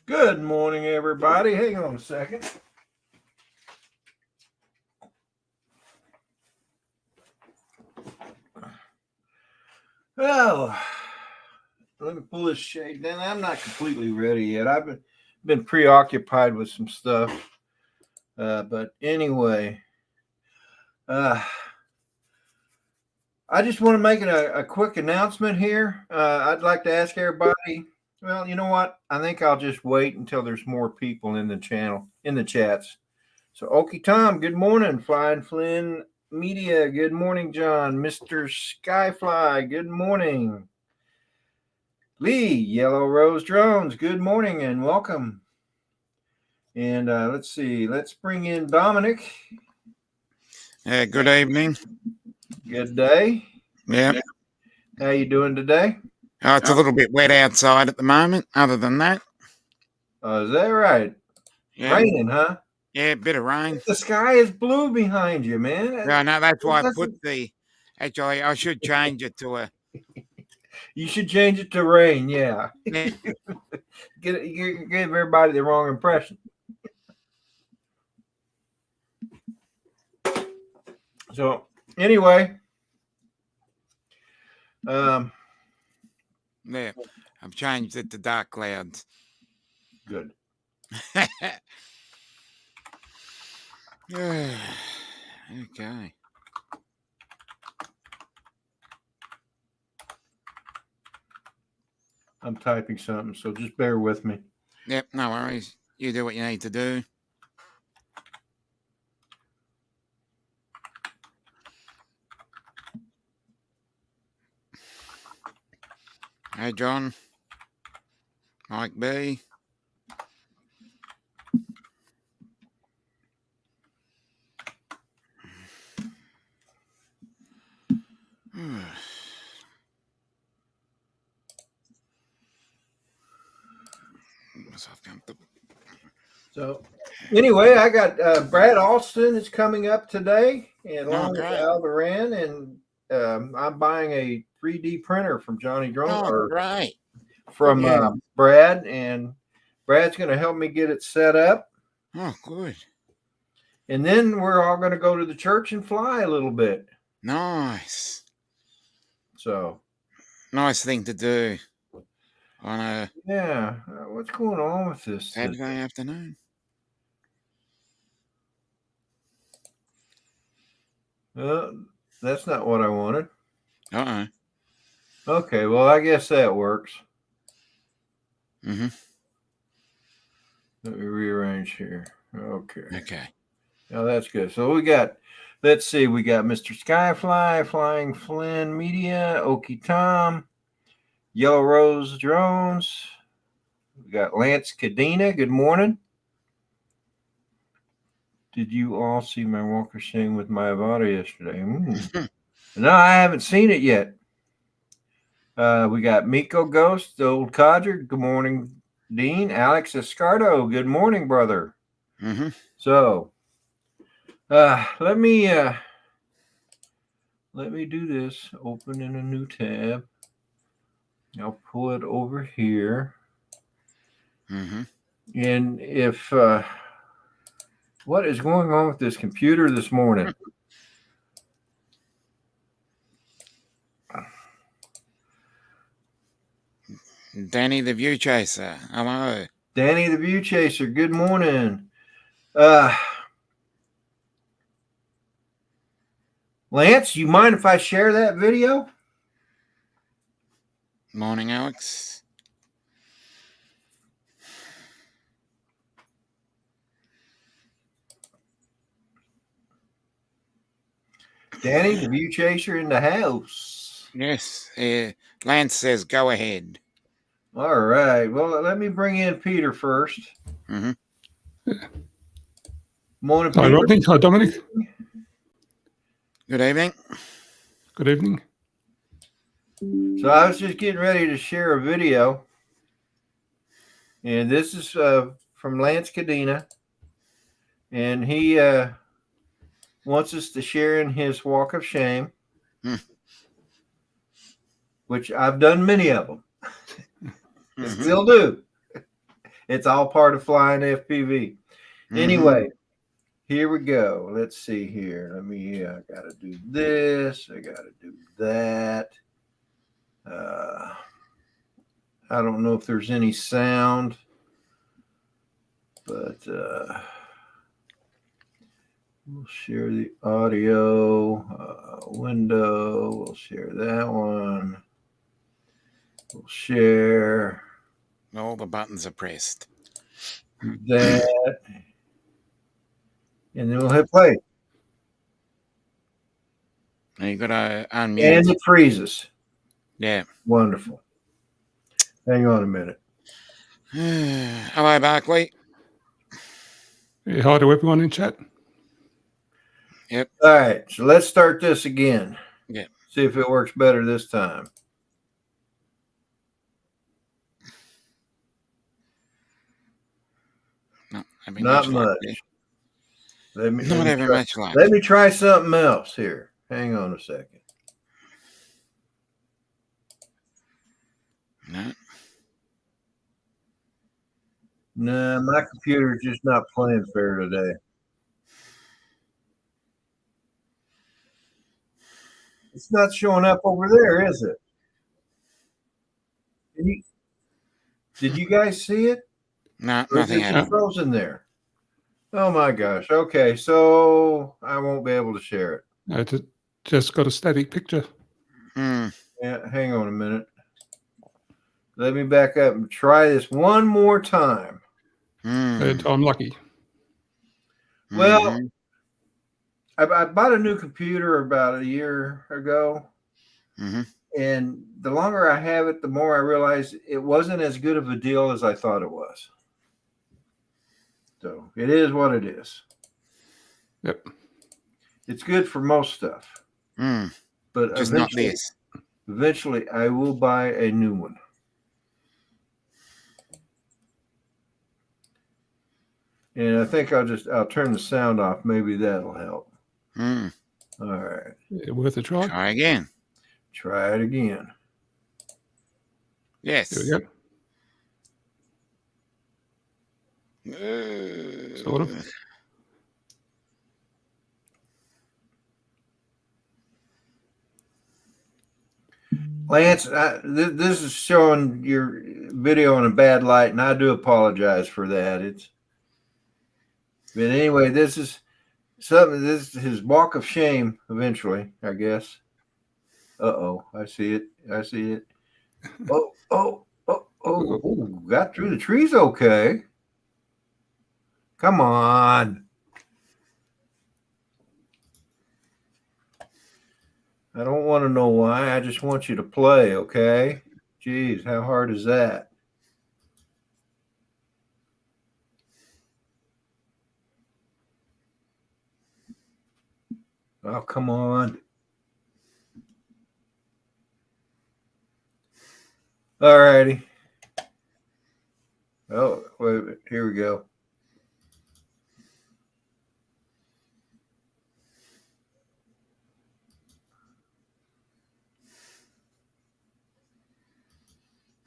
Good morning, everybody. Hang on a second. Well, let me pull this shade down. I'm not completely ready yet. I've been preoccupied with some stuff. But anyway, I just want to make a quick announcement here. I'd like to ask everybody. Well, you know what? I think I'll just wait until there's more people in the channel, in the chats. So, Okie Tom, good morning. Flying Flynn Media, good morning, John. Mr. Skyfly, good morning. Lee, Yellow Rose Drones, good morning and welcome. And let's see, let's bring in Dominic. Good evening. Good day. Yeah. How you doing today? It's a little bit wet outside at the moment. Other than that, Is that right? Yeah. Raining, huh? Yeah, a bit of rain. The sky is blue behind you, man. No, that's why I put the. Actually, I should change it to a. You should change it to rain. Yeah. Yeah. Give everybody the wrong impression. So anyway, Yeah, I've changed it to dark clouds. Good. Okay. I'm typing something, so just bear with me. Yep, no worries. You do what you need to do. Hey, John. Mike B. So anyway, I got Brad Alston is coming up today, and along with Alvaran, and I'm buying a 3D printer from Johnny Drone, right. From Brad, and Brad's going to help me get it set up. Oh, good. And then we're all going to go to the church and fly a little bit. Nice. So nice thing to do. On a what's going on with this Saturday afternoon? That's not what I wanted. Okay, well, I guess that works. Mm-hmm. Let me rearrange here. Okay. Now that's good. So let's see, we got Mr. Skyfly, Flying Flynn Media, Okie Tom, Yellow Rose Drones. We got Lance Cadena. Good morning. Did you all see my Walker Shane with my Avata yesterday? No, I haven't seen it yet. We got Miko Ghost, the old codger. Good morning, Dean. Alex Escardo. Good morning, brother. Mm-hmm. So, let me do this. Open in a new tab. I'll pull it over here. Mm-hmm. And if what is going on with this computer this morning? Danny the View Chaser. Hello. Danny the View Chaser. Good morning. Lance, you mind if I share that video? Morning, Alex. Danny the View Chaser in the house. Yes. Lance says go ahead. All right. Well, let me bring in Peter first. Mm-hmm. Morning, Peter. Hi, Rodney. Hi, Dominic. Good evening. Good evening. So I was just getting ready to share a video. And this is from Lance Cadena. And he wants us to share in his walk of shame, which I've done many of them. Still do. It's all part of flying FPV. Anyway, here we go. Let's see here. I got to do this. I got to do that. I don't know if there's any sound, but we'll share the audio window. We'll share that one. We'll share. All the buttons are pressed. That. And then we'll hit play. And you got to unmute. And it freezes. Yeah. Wonderful. Hang on a minute. Hello, Barkley. Yeah, hi to everyone in chat. Yep. All right. So let's start this again. Yeah. See if it works better this time. No, Not much. Let me try something else here. Hang on a second. No. Nah, my computer's just not playing fair today. It's not showing up over there, is it? Did you guys see it? No, Or nothing is it happened. frozen there? Oh my gosh. Okay, so I won't be able to share it. Just got a static picture. Yeah, hang on a minute. Let me back up and try this one more time. Third time lucky. Well, I bought a new computer about a year ago. And the longer I have it, the more I realize it wasn't as good of a deal as I thought it was. So it is what it is. Yep. It's good for most stuff. But just not this. Eventually, I will buy a new one. And I think I'll turn the sound off. Maybe that'll help. All right. Yeah, worth a try. Try again. Try it again. Yes. There we go. Sort of. Lance, this is showing your video in a bad light, and I do apologize for that. But anyway, this is something. This is his walk of shame. Eventually, I guess. Uh-oh, I see it. I see it. Oh! Got through the trees okay. Come on. I don't want to know why. I just want you to play, okay? Jeez, how hard is that? Oh, come on. All righty. Oh, wait, here we go.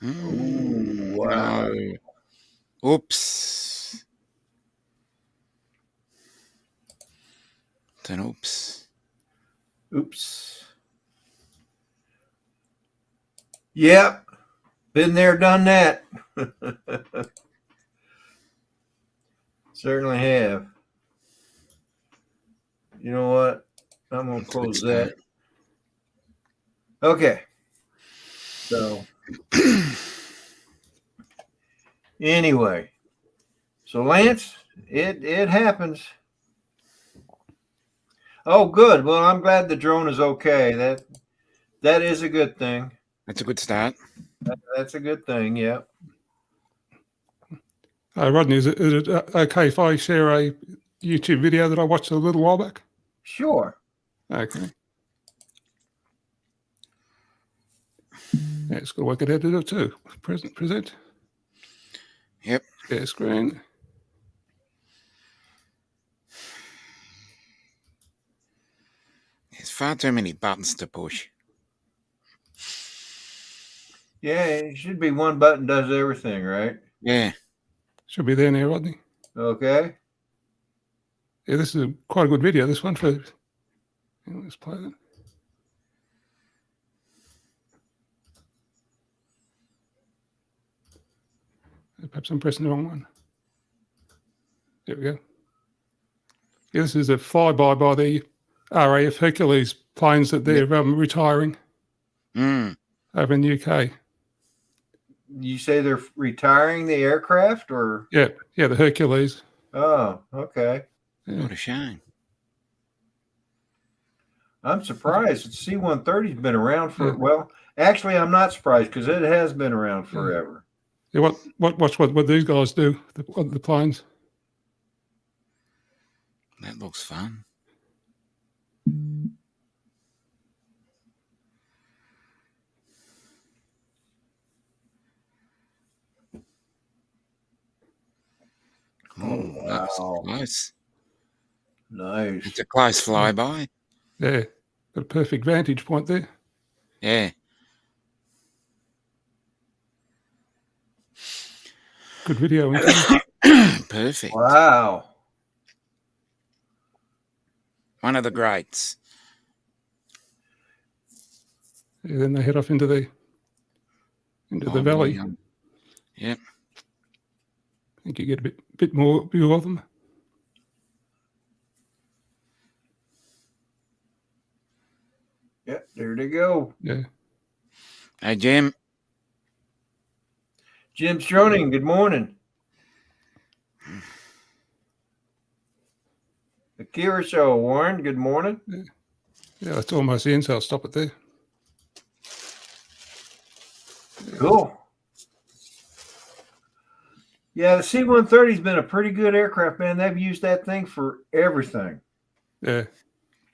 Oh, wow. No. Oops. Then oops. Oops. Yep. Been there, done that. Certainly have. You know what? I'm going to close that. Okay. So, anyway. So, Lance, it happens. Oh, good. Well, I'm glad the drone is okay. That is a good thing. That's a good start. That's a good thing, yeah. Rodney, is it okay if I share a YouTube video that I watched a little while back? Sure. Okay. Yeah, it's got to work it out to do it too. Present. Yep. Share screen. There's far too many buttons to push. Yeah, it should be one button does everything, right? Yeah. Should be there now, Rodney. Okay. Yeah, this is quite a good video, this one. Let's play that. Perhaps I'm pressing the wrong one. There we go. Yeah, this is a flyby by the RAF Hercules planes that they're retiring over in the UK. You say they're retiring the aircraft, or? Yeah, the Hercules. Oh, okay. Yeah. What a shame. I'm surprised. The C-130's been around for, well, actually, I'm not surprised because it has been around forever. Yeah, watch what these guys do, the planes. That looks fun. Oh, that was close. Nice. It's a close flyby. Yeah, got a perfect vantage point there. Yeah. Good video. Perfect. Wow. One of the greats. Yeah, then they head off into the valley. Yeah. Yep. I think you get a bit more view of them. Yep, there they go. Yeah. Hey, Jim. Jim Stroning, good morning. Akira Show, Warren, good morning. Yeah, that's almost the end, so I'll stop it there. Cool. Yeah, the C-130's been a pretty good aircraft, man. They've used that thing for everything. Yeah.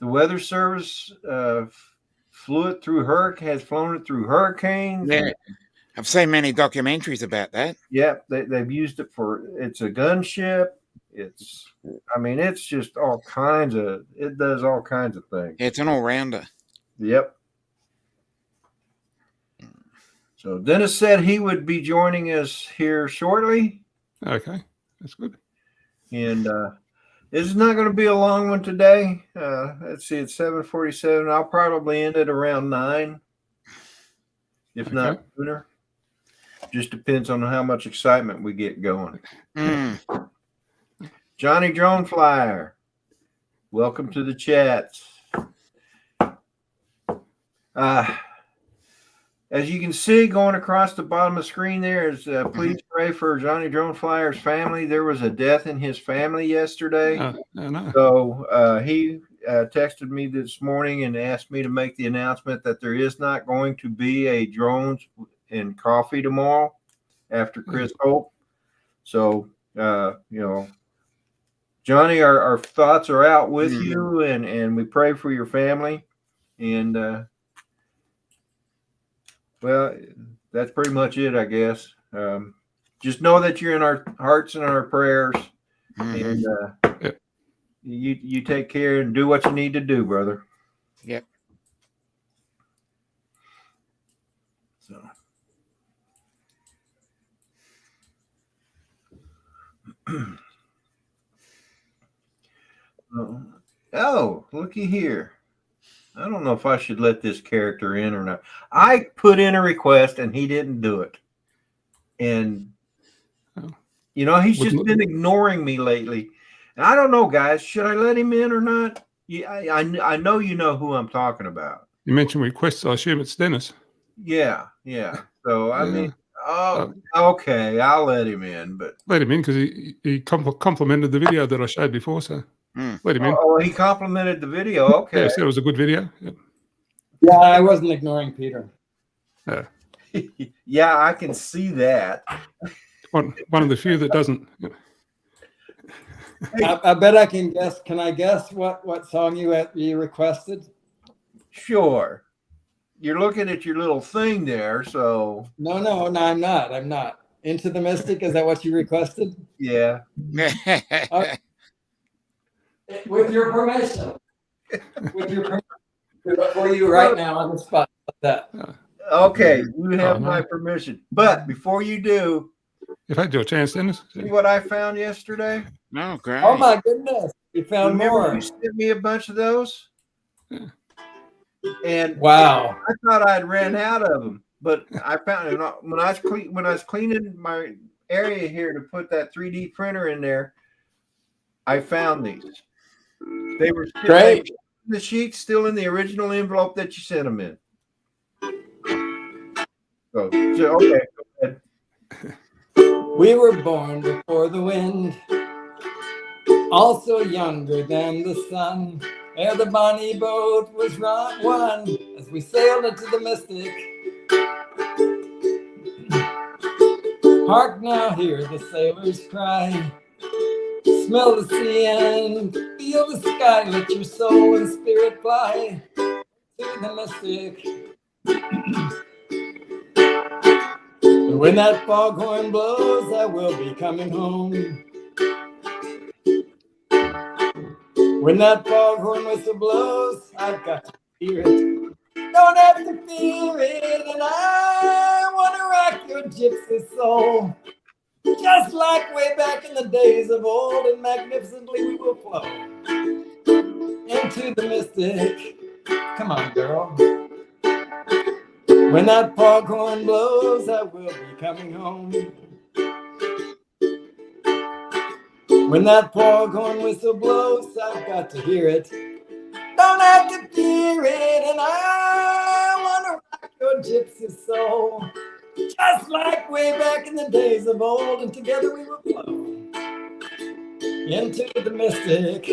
The Weather Service flew it through has flown it through hurricanes. Yeah. I've seen many documentaries about that. Yeah, they've used it for, it's a gunship. It's just all kinds of, it does all kinds of things. Yeah, it's an all-rounder. Yep. So Dennis said he would be joining us here shortly. Okay, that's good. And this is not going to be a long one today. Let's see, it's 7:47. I'll probably end it around 9, if not sooner. Just depends on how much excitement we get going. Johnny Drone Flyer, welcome to the chats. As you can see, going across the bottom of the screen there is please pray for Johnny Drone Flyer's family. There was a death in his family yesterday. So he texted me this morning and asked me to make the announcement that there is not going to be a Drones and Coffee tomorrow after Chris Hope. So, Johnny, our thoughts are out with you, and we pray for your family. And well, that's pretty much it, I guess. Just know that you're in our hearts and our prayers, and you take care and do what you need to do, brother. Yep. So. Oh, looky here. I don't know if I should let this character in or not. I put in a request and he didn't do it. And, he's just been ignoring me lately. And I don't know, guys. Should I let him in or not? Yeah, I know you know who I'm talking about. You mentioned requests. I assume it's Dennis. Yeah. So, I mean, okay, I'll let him in. But let him in because he complimented the video that I showed before, so let him in. Oh, he complimented the video. Okay. Yeah, so it was a good video. Yep. Yeah, I wasn't ignoring Peter. Yeah. Yeah, I can see that. One of the few that doesn't. I bet I can guess. Can I guess what song you requested? Sure. You're looking at your little thing there, so. No, I'm not. Into the Mystic, is that what you requested? Yeah. With your permission. For you right now on the spot like that. Okay, you have my permission. But before you do, You've had your chance, Dennis. See what I found yesterday? No, great. Oh my goodness, you found Remember more. you sent me a bunch of those? And Wow. I thought I'd ran out of them, but I found it when I was cleaning my area here to put that 3D printer in there. I found these. They were Great. the sheets still in the original envelope that you sent them in. So okay, go ahead. We were born before the wind, also younger than the sun. Ere the bonny boat was won, as we sailed into the mystic. Hark now, hear the sailors cry. Smell the sea and feel the sky. Let your soul and spirit fly to the mystic. And when that foghorn blows, I will be coming home. When that foghorn whistle blows, I've got to hear it. Don't have to fear it, and I want to rock your gypsy soul. Just like way back in the days of old, and magnificently we will flow into the mystic. Come on, girl. When that foghorn blows, I will be coming home. When that foghorn whistle blows, I've got to hear it. Don't have to fear it, and I want to rock your gypsy soul. Just like way back in the days of old, and together we will flow into the mystic.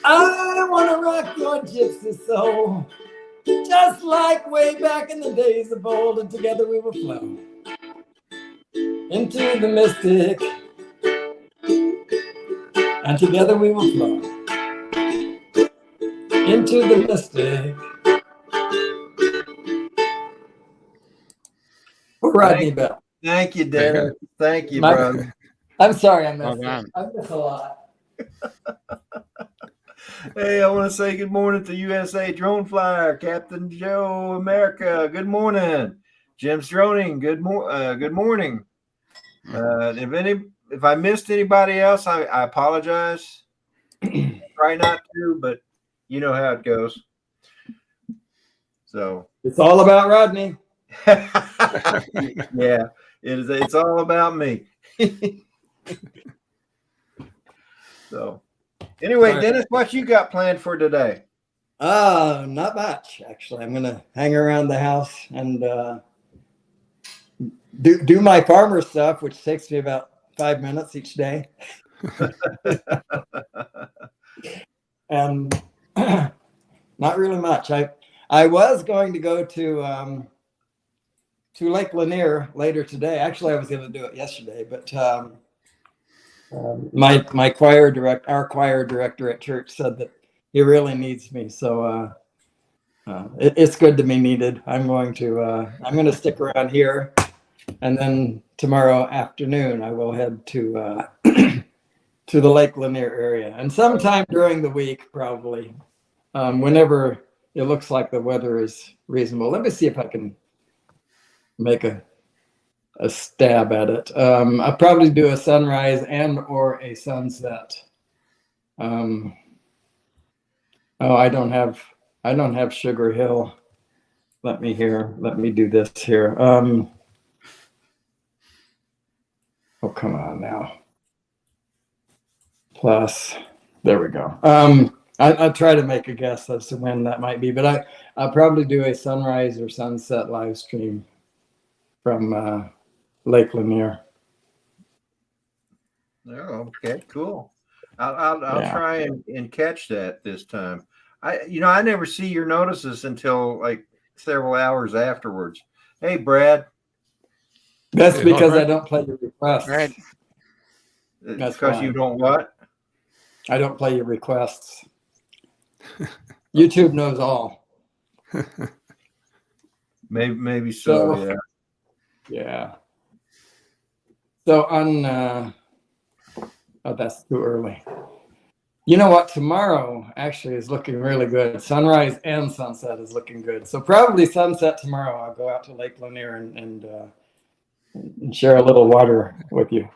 I want to rock your gypsy soul. Just like way back in the days of old, and together we will flow into the mystic. And together we will flow into the mystic. For Rodney Bell. Thank you, Dennis. Thank you, My- brother. I'm sorry I messed Well up. done. I miss a lot. Hey, I want to say good morning to USA Drone Flyer, Captain Joe America. Good morning, Jim's Droning. Good morning. If I missed anybody else, I apologize. Try not to, but you know how it goes. So It's all about Rodney. yeah, it is. It's all about me. So anyway, Sorry. Dennis, what you got planned for today? Not much, actually. I'm gonna hang around the house and do my farmer stuff, which takes me about 5 minutes each day. And not really much. I was going to go to Lake Lanier later today. Actually, I was going to do it yesterday, but our choir director at church said that he really needs me, so it's good to be needed. I'm going to stick around here, and then tomorrow afternoon I will head to to the Lake Lanier area, and sometime during the week, probably whenever it looks like the weather is reasonable. Let me see if I can make a stab at it. I'll probably do a sunrise and or a sunset. I don't have Sugar Hill. Let me do this here. Oh, come on now. Plus, there we go. I'll try to make a guess as to when that might be, but I'll probably do a sunrise or sunset live stream from Lake Lanier. Oh, okay, cool. I'll Yeah. try and catch that this time. I never see your notices until like several hours afterwards. Hey, Brad. That's Hey, because Brad. I don't play your requests. Brad. It's That's because why. you don't what? I don't play your requests. YouTube knows all. Maybe so. So- Yeah. Yeah. So on that's too early. You know what? Tomorrow actually is looking really good. Sunrise and sunset is looking good. So probably sunset tomorrow. I'll go out to Lake Lanier and and share a little water with you.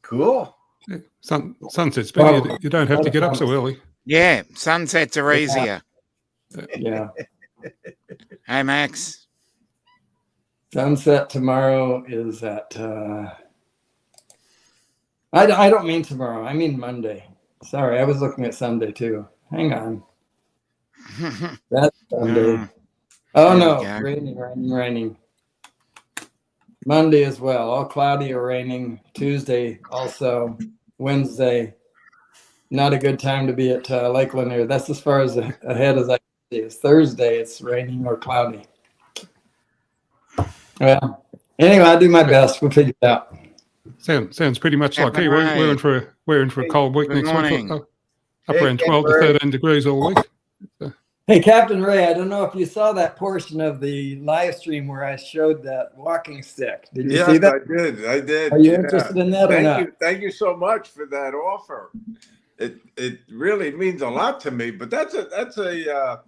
Cool. Yeah. Sunset's better. You don't have to get up so early. Yeah, sunsets are easier. Yeah. Hey, Max. Sunset tomorrow is at, I don't mean tomorrow. I mean Monday. Sorry, I was looking at Sunday too. Hang on. That's Sunday. Oh, There we no. go. Raining. Monday as well. All cloudy or raining. Tuesday also. Wednesday. Not a good time to be at Lake Lanier. That's as far as ahead as I can see. It's Thursday. It's raining or cloudy. Well, anyway, I'll do my best. We'll figure it out. Sounds pretty much like Captain here. We're in Ray. for a cold week Good next morning. week. Up Hey, around Captain 12 to Ray. 13 degrees all week. Hey, Captain Ray, I don't know if you saw that portion of the live stream where I showed that walking stick. Did you see that? I did. Are you yeah. interested in that or not? Thank you so much for that offer. It really means a lot to me. But that's a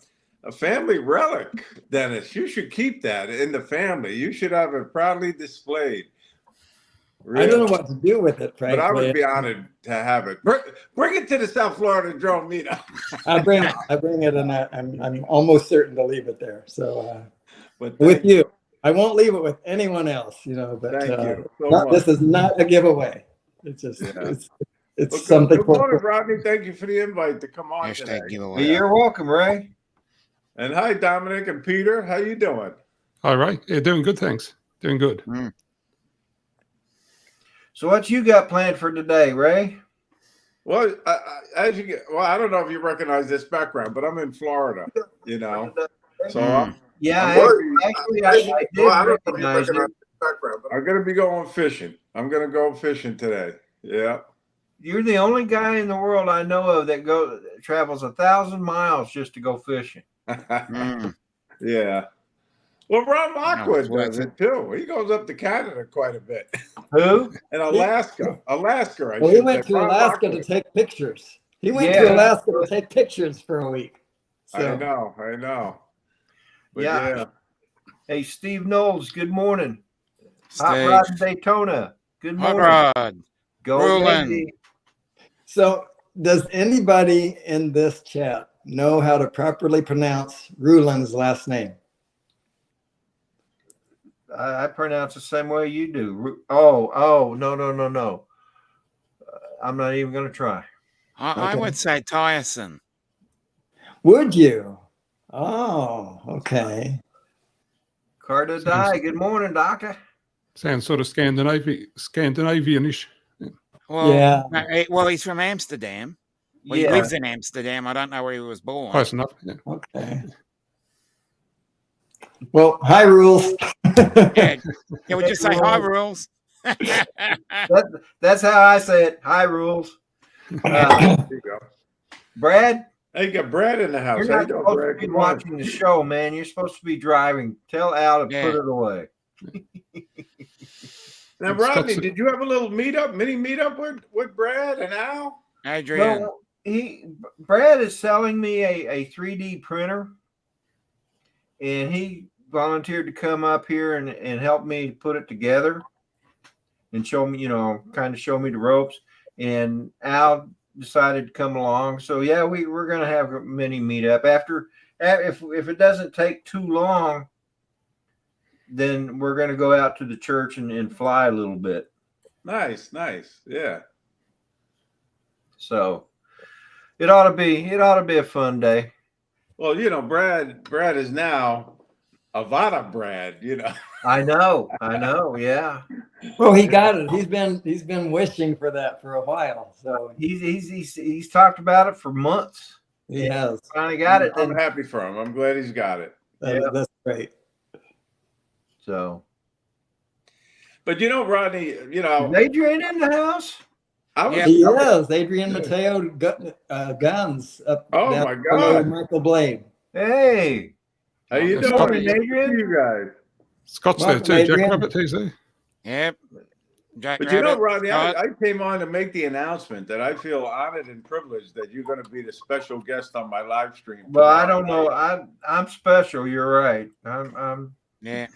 family relic, Dennis. You should keep that in the family. You should have it proudly displayed. I don't know what to do with it, frankly. But I would be honored to have it. Bring it to the South Florida drone meetup. I bring it, and I'm almost certain to leave it there. So But with thank you, I won't leave it with anyone else. But Thank you so this much. is not a giveaway. It's just Yeah. it's Well, something. Good morning, Rodney. Thank you for the invite to come on today. Hashtag giveaway. You're welcome, Ray. And hi, Dominic and Peter. How you doing? All right. Yeah, doing good, thanks. Doing good. So what you got planned for today, Ray? Well, I don't know if you recognize this background, but I'm in Florida. So I'm Yeah, worried. actually, I did don't know if you recognize it. this background, but I'm going to be going fishing. I'm going to go fishing today. Yeah. You're the only guy in the world I know of that travels 1,000 miles just to go fishing. Yeah. Well, Ron Lockwood No, does it too. He goes up to Canada quite a bit. Who? And Alaska. Alaska, Well, he went to Alaska to take pictures. He went to Alaska to take pictures for a week. So. I know. But Yeah. Hey, Steve Knowles, good morning. Hot Steve. Rod in Daytona. Good Hot morning. Rod. Go, Rolling. baby. So, does anybody in this chat know how to properly pronounce Rulin's last name? I pronounce the same way you do. No. I'm not even going to try. I Okay. would say Tyson. Would you? Oh, okay. Carter Die. Good morning, Doctor. Sounds sort of Scandinavian-ish. Well, Yeah. Well, he's from Amsterdam. Well, he Yeah. lives in Amsterdam. I don't know where he was born. Close enough. Yeah. Okay. Well, hi, Rules. Yeah. Can we just say hi, Rules? That's how I say it. Hi, Rules. There you go. Brad, Hey, you got Brad in the house. you're How not you doing, supposed Brad? to be Good morning. watching the show, man. You're supposed to be driving. Tell Al to Yeah. put it away. Now, Rodney, did you have a little mini meetup with Brad and Al? Adrian. Well, Brad is selling me a 3D printer, and he volunteered to come up here and help me put it together and show me, kind of show me the ropes. And Al decided to come along. So yeah, we're going to have a mini meetup if it doesn't take too long, then we're going to go out to the church and fly a little bit. Nice. Yeah. So it ought to be a fun day. Well, Brad is now Avada Brad, I know. Yeah. Well, he got it. He's been wishing for that for a while. So He's talked about it for months. he has. Finally got it. I'm happy for him. I'm glad he's got it. That's great. So, But Rodney, is Adrian in the house? I was. Yeah. He is. Adrian Mateo Guns up. Oh down my below God. Michael Blade. Hey, How you Good doing? morning, Good to Adrian. see you guys. Scott's Welcome, there too. Adrian. Jack Rabbit, he's there. Yep. Jack But Rabbit, Rodney, Scott. I came on to make the announcement that I feel honored and privileged that you're going to be the special guest on my live stream. Well, I don't know. I'm special. You're right. I'm Yeah.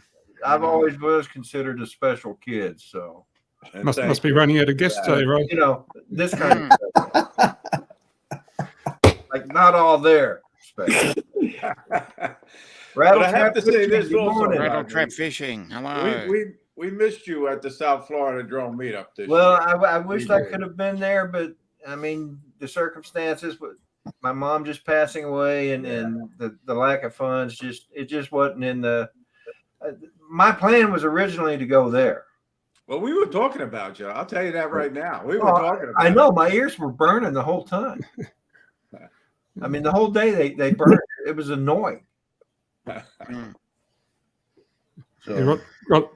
I've always was considered a special kid. So, And Must be running out of guests today, right? you know, this kind of stuff, like not all there. Special. But I have to say this Good also, morning. Rattle Rodney. trap fishing. Hello. We missed you at the South Florida Drone Meetup this Well, year. I wished I could have been there, but I mean, the circumstances, my mom just passing away and the lack of funds, it just wasn't in the, my plan was originally to go there. Well, we were talking about you. I'll tell you that right now. We were Oh, talking about I know my ears were burning the whole time. I mean, the whole day they burned. It was annoying. Mm. So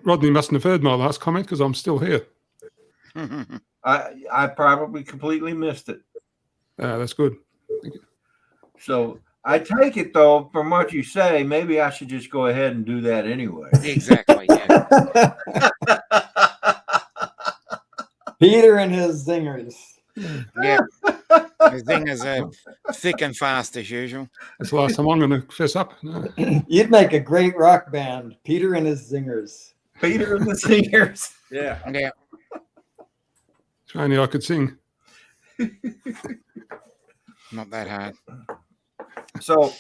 Rodney mustn't have heard my last comment because I'm still here. I probably completely missed it. That's good. So I take it though, from what you say, maybe I should just go ahead and do that anyway. Exactly. Yeah. Peter and his zingers. Yeah. The zingers are thick and fast as usual. That's the last time I'm going to fess up. No. You'd make a great rock band, Peter and his zingers. Peter and the Singers. Yeah. Yeah. If only I could sing. Not that hard. So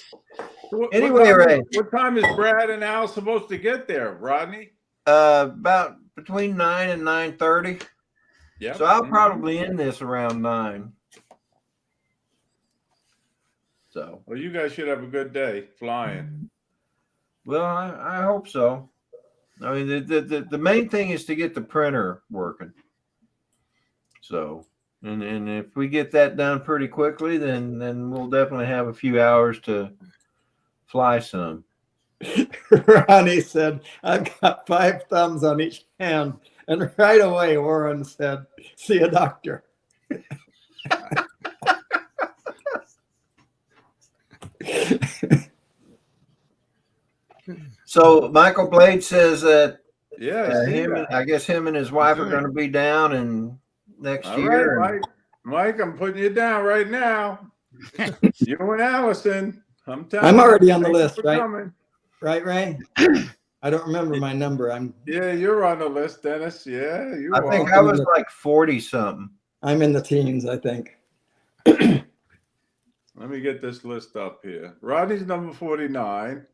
What Anyway, time, Ray. What time is Brad and Al supposed to get there, Rodney? about between 9 and 9:30. Yeah. So I'll probably end this around 9. So, Well, you guys should have a good day flying. well, I hope so. I mean, the main thing is to get the printer working. So, and if we get that done pretty quickly, then we'll definitely have a few hours to fly some. Ronnie said, I've got 5 thumbs on each hand. And right away, Warren said, see a doctor. So Michael Blade says that Yeah. I see that. I guess him and his wife are going to be down in next All year. right, Mike, I'm putting you down right now. You and Allison. I'm telling I'm you, already on the thank you list, for right? coming. Right, Ray? I don't remember my number. Yeah, you're on the list, Dennis. Yeah, you I are. think I was like 40 something. I'm in the teens, I think. Let me get this list up here. Rodney's number 49.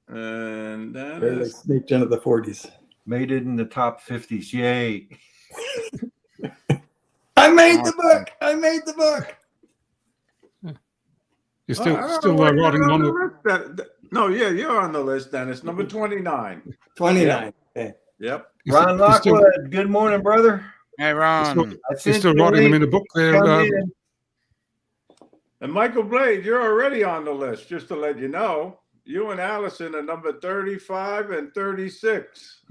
And that Barely is sneaked into the 40s. Made it in the top 50s. Yay. I made the book. I made the book. You're still I don't still know why you're writing not on the the. list. No, yeah, you're on the list, Dennis. Number 29. 29. Okay. Yep. Ron you're still- Lockwood, good morning, brother. Hey, Ron. I You're sent still you a writing them link. in a book there. Come in. And Michael Blade, you're already on the list, just to let you know. You and Allison are number 35 and 36.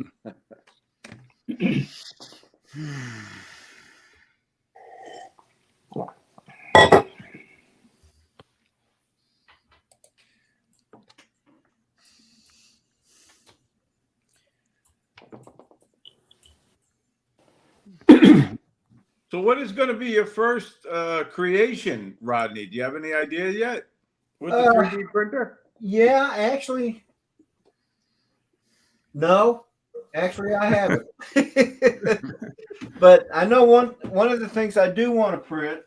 So what is going to be your first creation, Rodney? Do you have any idea yet with the 3D printer? Yeah, actually, no. Actually, I haven't. But I know one of the things I do want to print.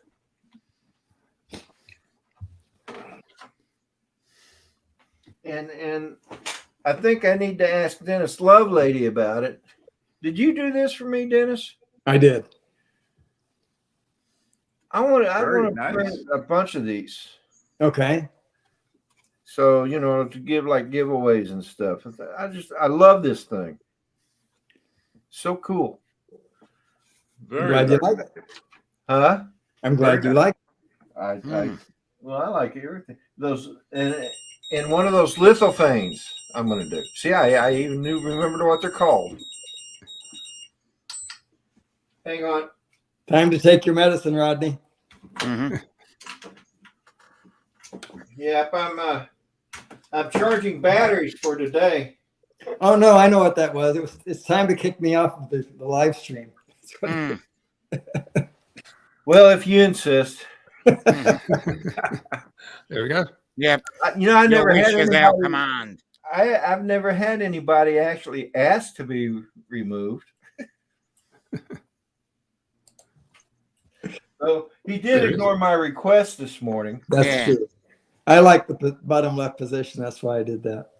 And I think I need to ask Dennis Lovelady about it. Did you do this for me, Dennis? I did. I want Very to nice. print a bunch of these. Okay. So, you know, to give like giveaways and stuff. I love this thing. So cool. I'm glad you like it. Huh? I'm glad you like it. I like everything. Those and one of those lithophanes I'm gonna do. See, I even remember what they're called. Hang on. Time to take your medicine, Rodney. Mhm. Yep, I'm charging batteries for today. Oh no, I know what that was. It's time to kick me off of the live stream. Mm. Well, if you insist. There we go. Yep. I never Your had wish is our anybody. command. I've never had anybody actually ask to be removed. So he did There is. ignore my request this morning. That's Yeah. true. I like the bottom left position. That's why I did that.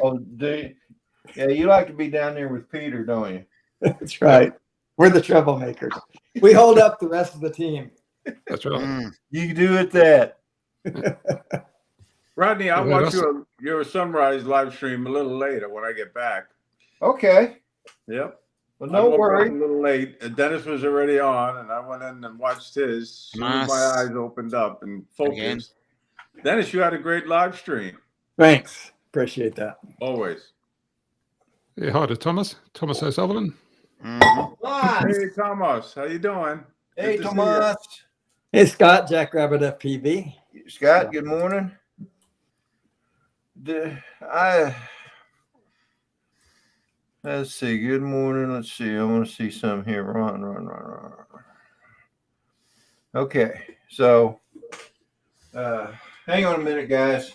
Oh, yeah, you like to be down there with Peter, don't you? That's right. We're the troublemakers. We hold up the rest of the team. That's right. Mm. You do it that. Rodney, I'll Yeah, watch that's- your sunrise live stream a little later when I get back. Okay. Yep. Well, I no woke up worry. a little late. Dennis was already on, and I went in and watched his. As soon as my Nice. eyes opened up and focused. Again. Dennis, you had a great live stream. Thanks. Appreciate that. Always. Yeah, hi to Thomas O'Sullivan. Mhm. Hey, Thomas, how you doing? Hey, Good to see Tomas. Hey, Scott, Jackrabbit FPV. Scott, good morning. Let's see. Good morning. Let's see. I want to see some here. Run. Okay. So, hang on a minute, guys.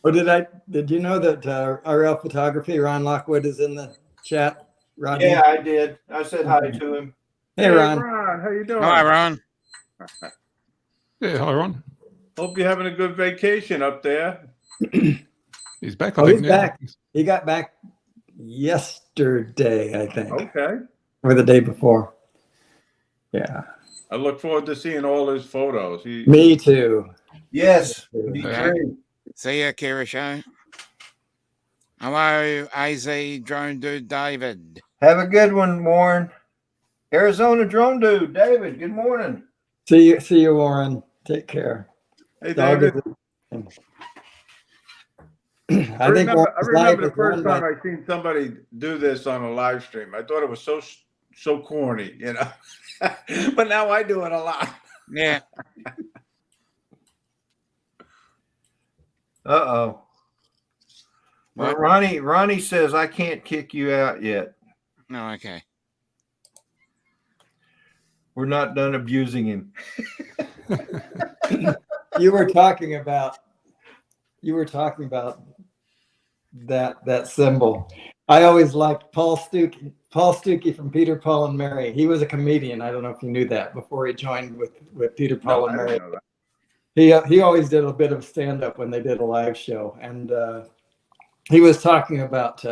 Oh, did you know that RL Photography, Ron Lockwood, is in the chat? Rodney? Yeah, I did. I said hi to him. Hey, Ron. how you doing? Hi, Ron. Yeah, hi Ron. Hope you're having a good vacation up there. He's back. I Oh, think, he's now. back. He got back yesterday, I think, Okay. or the day before. Yeah, I look forward to seeing all his photos. me too. Yes. Me Me Yeah. too. See ya, Kirisho. Hello, AZ Drone Dude David. Have a good one, Warren. Arizona Drone Dude, David. Good morning. See you, Warren. Take care. Hey, Dog David. is- I think remember, Warren's life the is first run time by- I seen somebody do this on a live stream. I thought it was so corny, you know. But now I do it a lot. Yeah. Uh-oh. Well, What? Ronnie says I can't kick you out yet. No, okay. Oh, We're not done abusing him. You were talking about that symbol. I always liked Paul Stuckey from Peter, Paul, and Mary. He was a comedian. I don't know if you knew that before he joined with Peter, Paul, No, and I Mary. didn't know that. He always did a bit of stand up when they did a live show, and he was talking about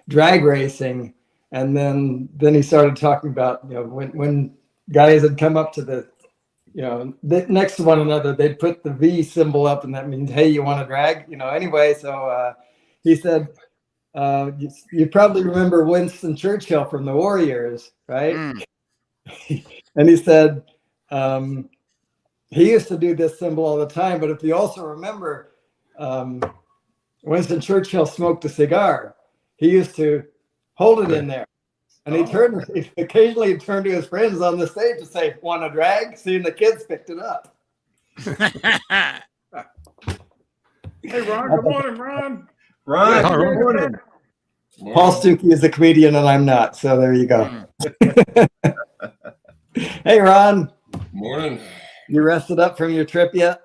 drag racing, and then he started talking about when guys had come up to the next to one another, they'd put the V symbol up, and that means, hey, you want to drag? Anyway, so he said, you probably remember Winston Churchill from the Warriors, right? Mm. And he said, he used to do this symbol all the time, but if you also remember, Winston Churchill smoked a cigar. He used to hold it in there. And he occasionally turned to his friends on the stage to say, want to drag? Seeing the kids picked it up. Hey, Ron. Good morning, Ron. Ron, Yeah, hi, good Ron. morning. Paul Stuckey is a comedian and I'm not. So there you go. Hey, Ron, Morning. you rested up from your trip yet?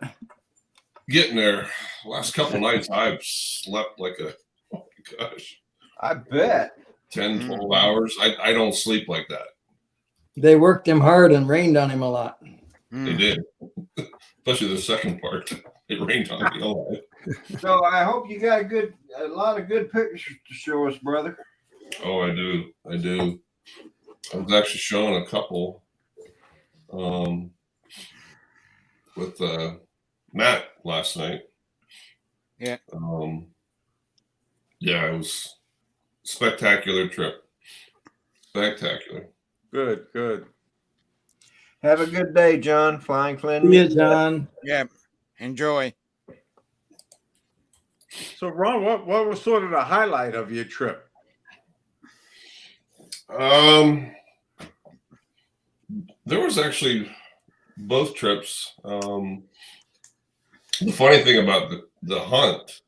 Getting there. Last couple nights I've slept like oh my gosh, I bet. 10, 12 hours. I don't sleep like that. They worked him hard and rained on him a lot. They Mm. did. Especially the second part. It rained on me all night. So I hope you got a lot of good pictures to show us, brother. Oh, I do. I was actually showing a couple with Matt last night. Yeah. Yeah, it was spectacular trip. Spectacular. Good. Have a good day, John. Flying Flynn. See you, John. Yeah. Enjoy. So, Ron, what was sort of the highlight of your trip? There was actually both trips. The funny thing about the hunt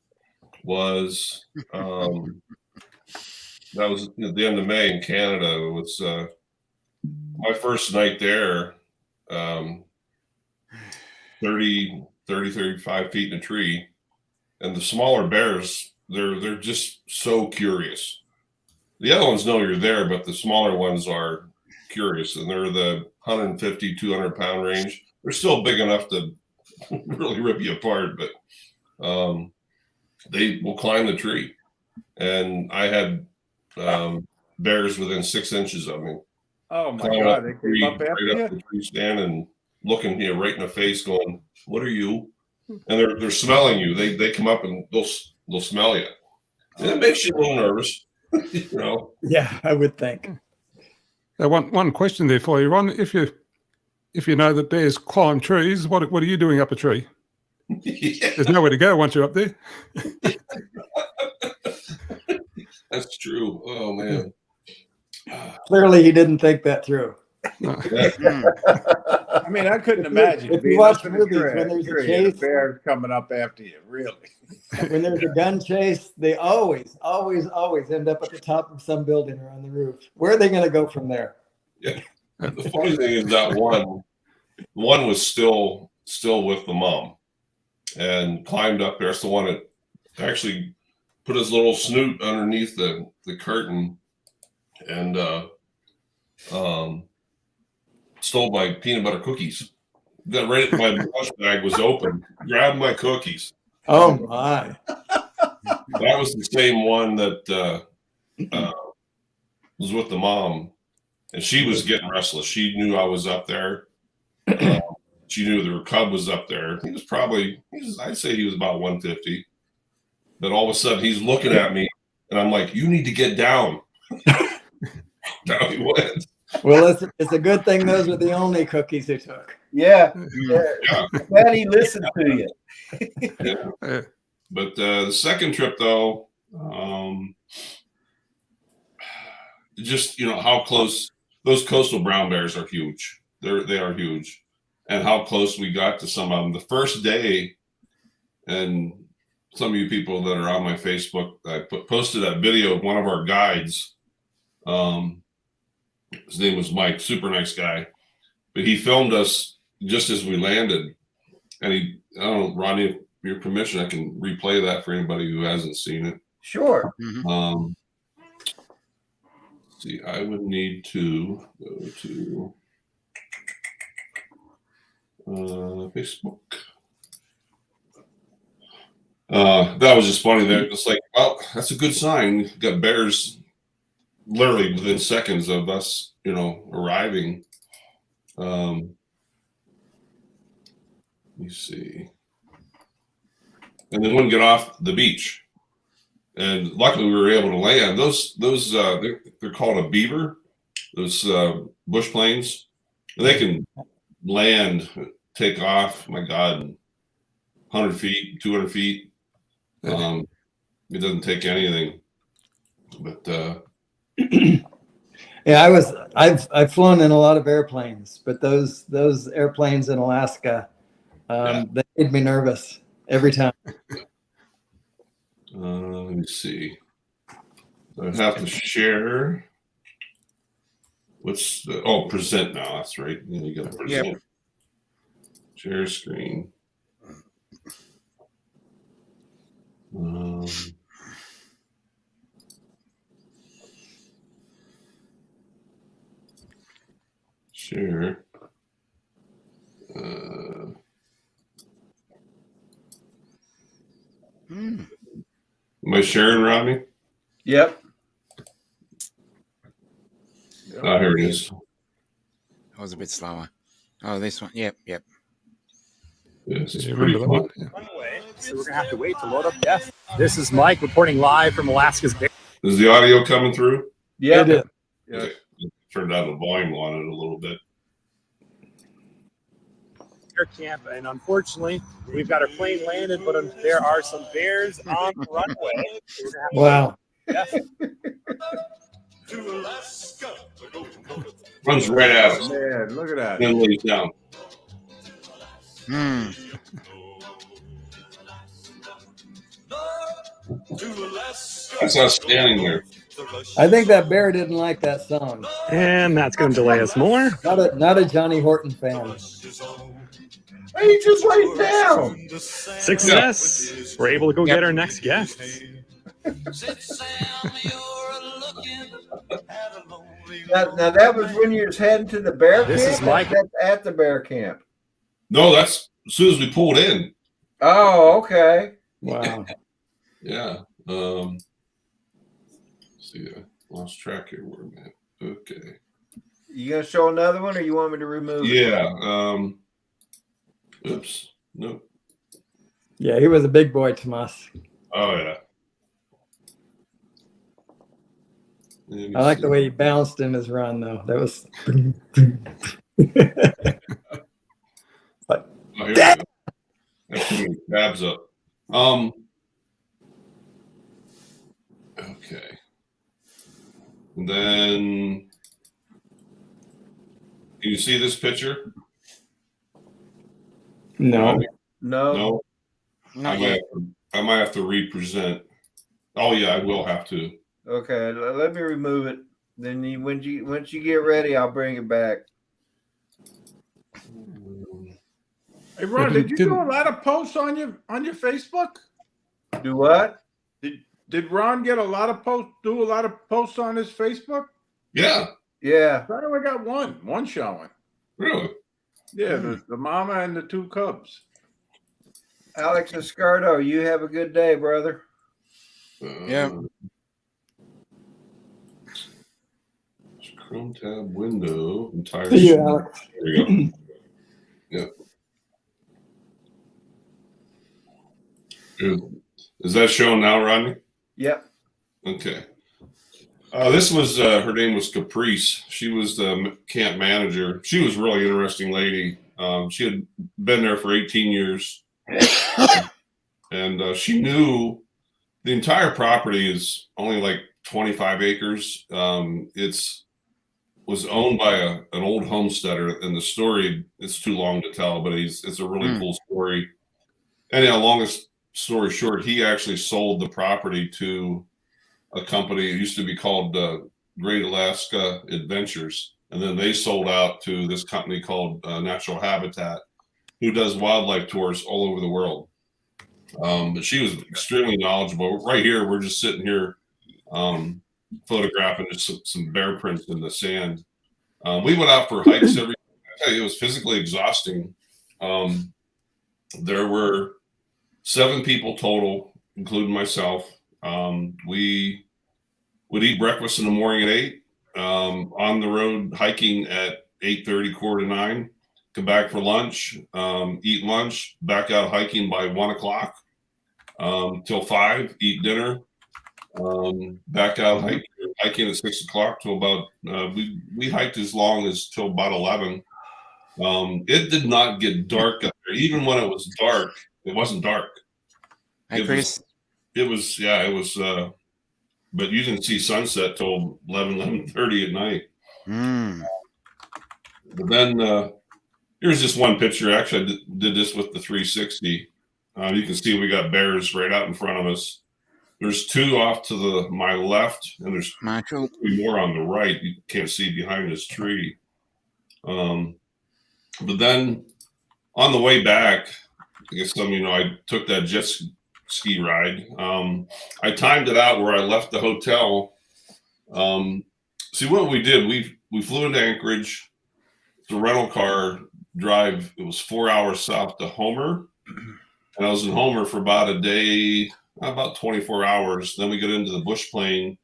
was that was at the end of May in Canada. It was my first night there, 30, 35 feet in a tree. And the smaller bears, they're just so curious. The other ones know you're there, but the smaller ones are curious, and they're the 150, 200 pound range. They're still big enough to really rip you apart, but they will climb the tree. And I had bears within 6 inches of me. Oh my Climbing God! the They tree, came up after right up you. the tree stand and looking you right in the face, going, "What are you?" And they're smelling you. They come up and they'll smell you. And it makes you a little nervous, you know. Yeah, I would think. One question there for you, Ron. If you know that bears climb trees, what are you doing up a tree? Yeah, There's nowhere to go once you're up there. that's true. Oh man. Clearly, he didn't think that through. I mean, I couldn't imagine. If you being watch up in a movies, tree when there's a and chase- bear coming up after you, really. When there's a gun chase, they always end up at the top of some building or on the roof. Where are they going to go from there? The funny thing is that one was still with the mom and climbed up there. It's the one that actually put his little snoot underneath the curtain and stole my peanut butter cookies. Got right at my lunch bag was open, grabbed my cookies. Oh my! That was the same one that was with the mom, and she was getting restless. She knew I was up there. She knew their cub was up there. I'd say he was about 150. Then all of a sudden he's looking at me, and I'm like, "You need to get down." Down he went. Well, it's a good thing those are the only cookies he took. Yeah. Yeah. Glad he listened to you. Yeah. But the second trip, though, just how close those coastal brown bears are huge. They are huge, and how close we got to some of them the first day. And some of you people that are on my Facebook, I posted that video of one of our guides. His name was Mike, super nice guy, but he filmed us just as we landed. And I don't know, Rodney, if your permission, I can replay that for anybody who hasn't seen it. Sure. See, I would need to go to Facebook. That was just funny there. It's like, well, that's a good sign. We've got bears literally within seconds of us, arriving. Let me see. And then wouldn't get off the beach. And luckily we were able to land. Those they're called a beaver, those bush planes. And they can land, take off, my God, 100 feet, 200 feet. It doesn't take anything. But Yeah, I've flown in a lot of airplanes, but those airplanes in Alaska, they made me nervous every time. let me see. I have to share. Present now. That's right. You got to present. Yep. Share screen. Share. Am I sharing, Rodney? Yep. Oh, here it is. I was a bit slower. Oh, this one. Yep. Yes, it's You pretty remember that cool. one? Yeah. So we're gonna have to wait to load up. Yes. This is Mike reporting live from Alaska's Bear Is the audio coming through? Yeah. It is. Yes. Turned down the volume on it a little bit. Camp, and unfortunately, we've got our plane landed, but there are some bears on the runway. So we're gonna have to Wow. Yes. Runs right at us. Man, look at that. Then lays down. That's us standing there. I think that bear didn't like that song. And that's going to delay us more. Not a Johnny Horton fan. He just laid down. Success. We're able to go get our next guest. Now that was when you was heading to the bear This camp? is Mike. That's at the bear camp. No, that's as soon as we pulled in. Oh, okay. Wow. Yeah. See, I lost track here. Where I'm at. Okay. You gonna show another one, or you want me to remove it? Yeah. Oops. Nope. Yeah, he was a big boy, Tomas. Oh yeah. I like the way he bounced in his run, though. That was. Oh, here we go. Got too many tabs up. Okay. And then, can you see this picture? No. No. No. I might have to represent. Oh yeah, I will have to. Okay, let me remove it. Then once you get ready, I'll bring it back. Hey, Ron, did you do a lot of posts on your Facebook? Do what? Did Ron get a lot of do a lot of posts on his Facebook? Yeah. Yeah. I only got one showing. Really? Yeah, the mama and the two cubs. Alex Escardo, you have a good day, brother. Yeah. Chrome tab window entire. See you, Alex. There you go. Yep. Good. Is that showing now, Rodney? Yep. Okay. This was her name was Caprice. She was the camp manager. She was a really interesting lady. She had been there for 18 years, and she knew the entire property is only like 25 acres. It's was owned by an old homesteader, and the story, it's too long to tell, but it's a really cool story. And yeah, longest story short, he actually sold the property to a company. It used to be called Great Alaska Adventures, and then they sold out to this company called Natural Habitat, who does wildlife tours all over the world. But she was extremely knowledgeable. Right here, we're just sitting here photographing just some bear prints in the sand. We went out for hikes every. I tell you, it was physically exhausting. There were 7 people total, including myself. We would eat breakfast in the morning at 8. On the road hiking at 8:30, 8:45. Come back for lunch. Eat lunch. Back out hiking by 1 o'clock till 5. Eat dinner. Back out hiking at 6 o'clock till about we hiked as long as till about 11. It did not get dark up there. Even when it was dark, it wasn't dark. Hi, Chris. It was but you didn't see sunset till 11:30 at night. But then here's just one picture. Actually, I did this with the 360. You can see we got bears right out in front of us. There's 2 off to my left, and there's 3 more on the right. You can't see behind this tree. But then on the way back, I guess some of you know, I took that jet ski ride. I timed it out where I left the hotel. See what we did. We flew into Anchorage. The rental car drive. It was 4 hours south to Homer, and I was in Homer for about a day. About 24 hours. Then we got into the bush plane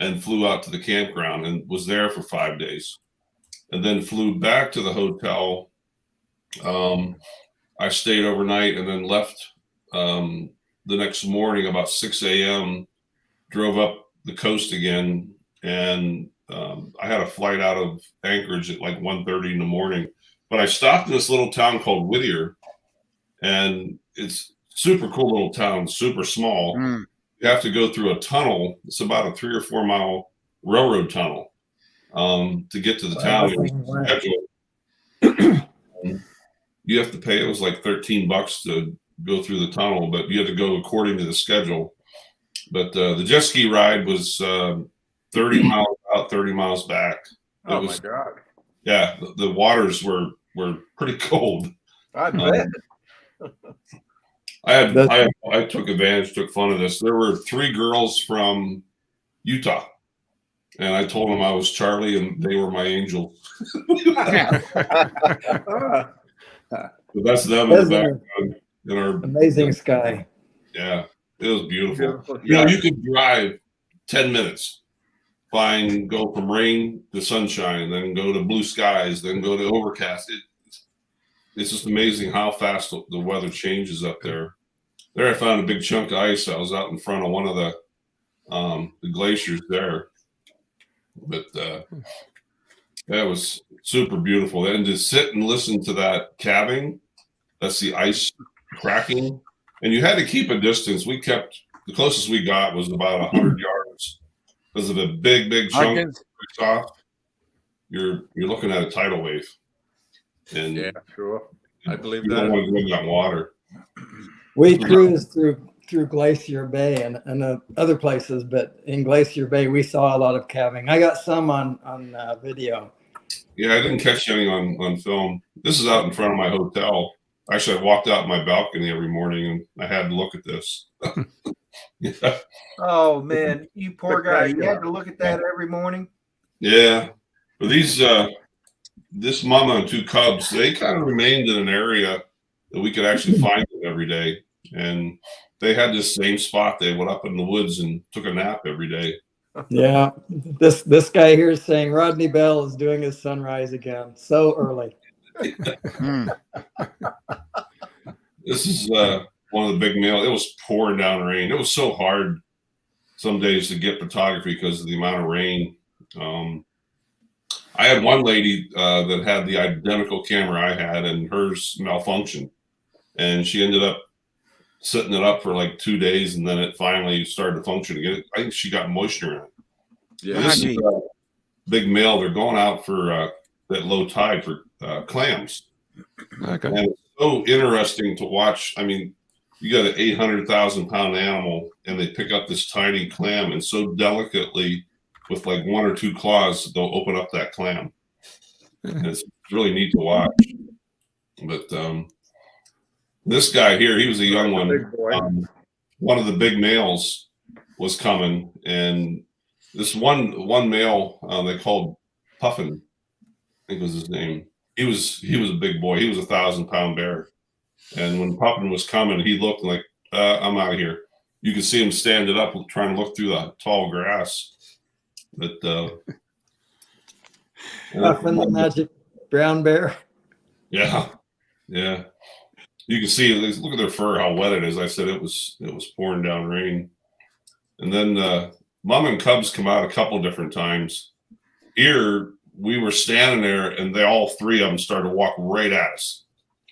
and flew out to the campground and was there for 5 days. And then flew back to the hotel. I stayed overnight and then left the next morning about 6 a.m., drove up the coast again. And I had a flight out of Anchorage at like 1:30 in the morning. But I stopped in this little town called Whittier. And it's super cool little town, super small. You have to go through a tunnel. It's about a 3 or 4 mile railroad tunnel to get to the town. You have to pay. It was like $13 to go through the tunnel, but you had to go according to the schedule. But the jet ski ride was 30 miles out, 30 miles back. Oh my God! Yeah, the waters were pretty cold. I bet. I took advantage, took fun of this. There were 3 girls from Utah, and I told them I was Charlie and they were my angels. So that's them in the background in our Amazing sky. Yeah, it was beautiful. Beautiful. You know, you could drive 10 minutes, go from rain to sunshine, then go to blue skies, then go to overcast. It's just amazing how fast the weather changes up there. There, I found a big chunk of ice. I was out in front of one of the glaciers there, but that was super beautiful. And to sit and listen to that calving, that's the ice cracking, and you had to keep a distance. The closest we got was about 100 yards because of a big chunk off. You're looking at a tidal wave, and Yeah, sure. I believe you don't that. want to go in that water. We cruised through Glacier Bay and other places, but in Glacier Bay we saw a lot of calving. I got some on video. Yeah, I didn't catch any on film. This is out in front of my hotel. Actually, I walked out my balcony every morning and I had to look at this. Yeah. Oh man, you poor guy! You had to look at that every morning. Yeah, but this mama and 2 cubs, they kind of remained in an area that we could actually find them every day, and they had this same spot. They went up in the woods and took a nap every day. Yeah, this guy here is saying Rodney Bell is doing his sunrise again so early. This is one of the big male. It was pouring down rain. It was so hard some days to get photography because of the amount of rain. I had one lady that had the identical camera I had, and hers malfunctioned, and she ended up setting it up for like 2 days, and then it finally started to function again. I think she got moisture in it. Yeah. This is a big male. They're going out for that low tide for clams. Okay. And it's so interesting to watch. I mean, you got an 800,000-pound animal, and they pick up this tiny clam, and so delicately, with like 1 or 2 claws, they'll open up that clam. And it's really neat to watch. But this guy here, he was a young one. Big boy. One of the big males was coming, and this one male they called Puffin, I think was his name. He was a big boy. He was a 1,000-pound bear. And when Puffin was coming, he looked like, I'm out of here. You could see him standing up, trying to look through the tall grass. But Puffin the magic brown bear. yeah. You can see, look at their fur, how wet it is. I said it was pouring down rain. And then mom and cubs come out a couple different times. Here, we were standing there, and all 3 of them started to walk right at us.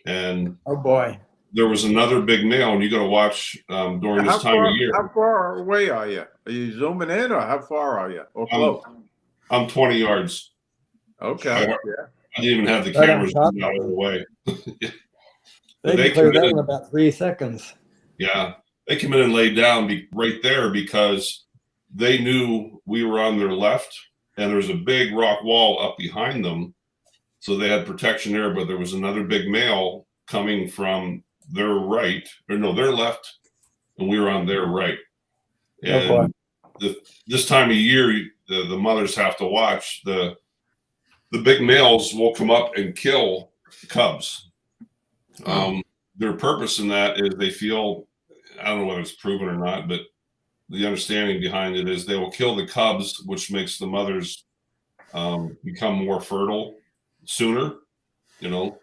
And Oh boy. there was another big male, and you got to watch during this time of year. How far away are you? Are you zooming in, or how far are you? Or close? I'm 20 yards. Okay. I Yeah. didn't even have the Right on cameras top. out of the way. They They can clear that committed- in about 3 seconds. Yeah, they came in and laid down right there because they knew we were on their left, and there was a big rock wall up behind them. So they had protection there, but there was another big male coming from their right, or no, their left, and we were on their right. And this time of year, the mothers have to watch. The big males will come up and kill cubs. Their purpose in that is they feel, I don't know whether it's proven or not, but the understanding behind it is they will kill the cubs, which makes the mothers become more fertile sooner. You know,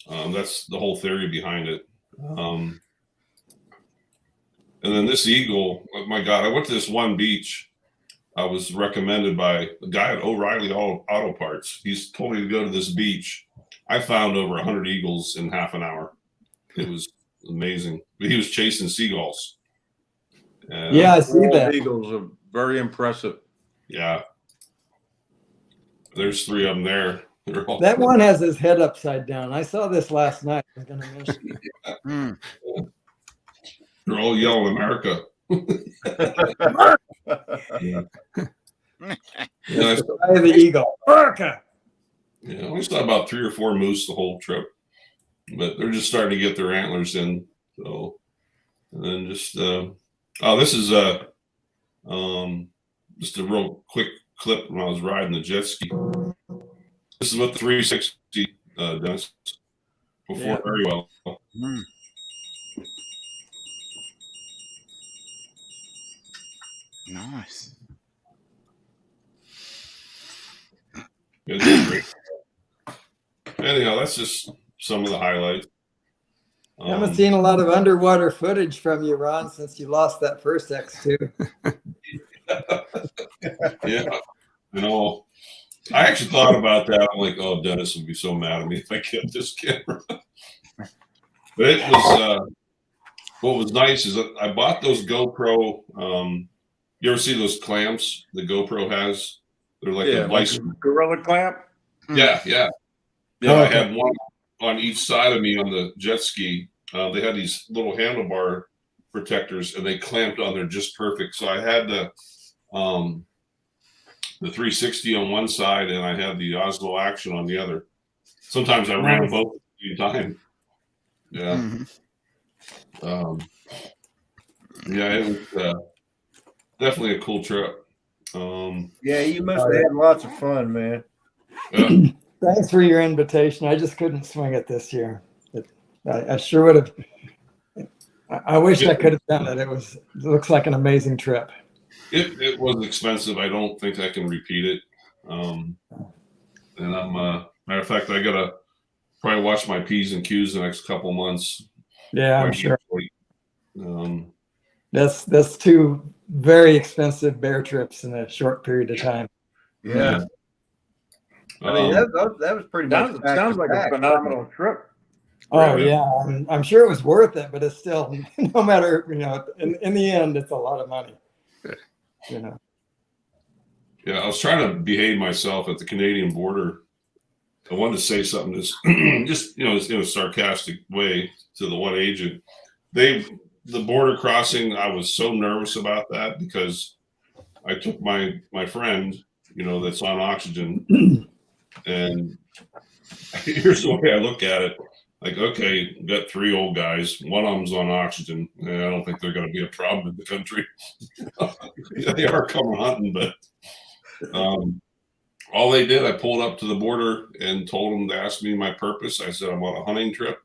that's the whole theory behind it. And then this eagle, oh my God, I went to this one beach. I was recommended by a guy at O'Reilly Auto Parts. He's told me to go to this beach. I found over 100 eagles in half an hour. It was amazing. But he was chasing seagulls. And, Yeah, I see Bald that. eagles are very impressive. yeah. There's 3 of them there. They're all, That one has his head upside down. I saw this last night. I was going to mention. they're all yelling America. And I Eye of the eagle. America. Yeah, we saw about 3 or 4 moose the whole trip, but they're just starting to get their antlers in. So And then just this is just a real quick clip when I was riding the jet ski. This is what the 360 does. Performed very well. Mm. Nice. It did great. Anyhow, that's just some of the highlights. I haven't seen a lot of underwater footage from you, Ron, since you lost that first X2. Yeah, you know, I actually thought about that. I'm like, oh, Dennis would be so mad at me if I kept this camera. But it was what was nice is that I bought those GoPro. You ever see those clamps the GoPro has? They're like a vice. Gorilla clamp. Yeah. Oh, I okay. had one on each side of me on the jet ski. They had these little handlebar protectors, and they clamped on there just perfect. So I had the 360 on one side, and I had the Oslo Action on the other. Sometimes I ran them both at the same time. Yeah. Mm-hmm. Yeah, it was definitely a cool trip. Yeah, you must have had lots of fun, man. Yeah. Thanks for your invitation. I just couldn't swing it this year. I sure would have. I wish I could have done it. It looks like an amazing trip. It was expensive. I don't think I can repeat it. And I'm matter of fact, I gotta probably watch my P's and Q's the next couple months. Yeah, I'm sure. Um, That's two very expensive bear trips in a short period of time. Yeah. I mean, that was pretty much. Sounds like a phenomenal trip. Oh yeah, I'm sure it was worth it, but it's still, no matter, in the end, it's a lot of money. Yeah, I was trying to behave myself at the Canadian border. I wanted to say something just in a sarcastic way to the one agent. The border crossing, I was so nervous about that because I took my friend, that's on oxygen, and here's the way I look at it. Like, okay, we got 3 old guys. One of them's on oxygen. I don't think they're going to be a problem in the country. They are coming hunting, but all they did, I pulled up to the border and told them to ask me my purpose. I said, I'm on a hunting trip.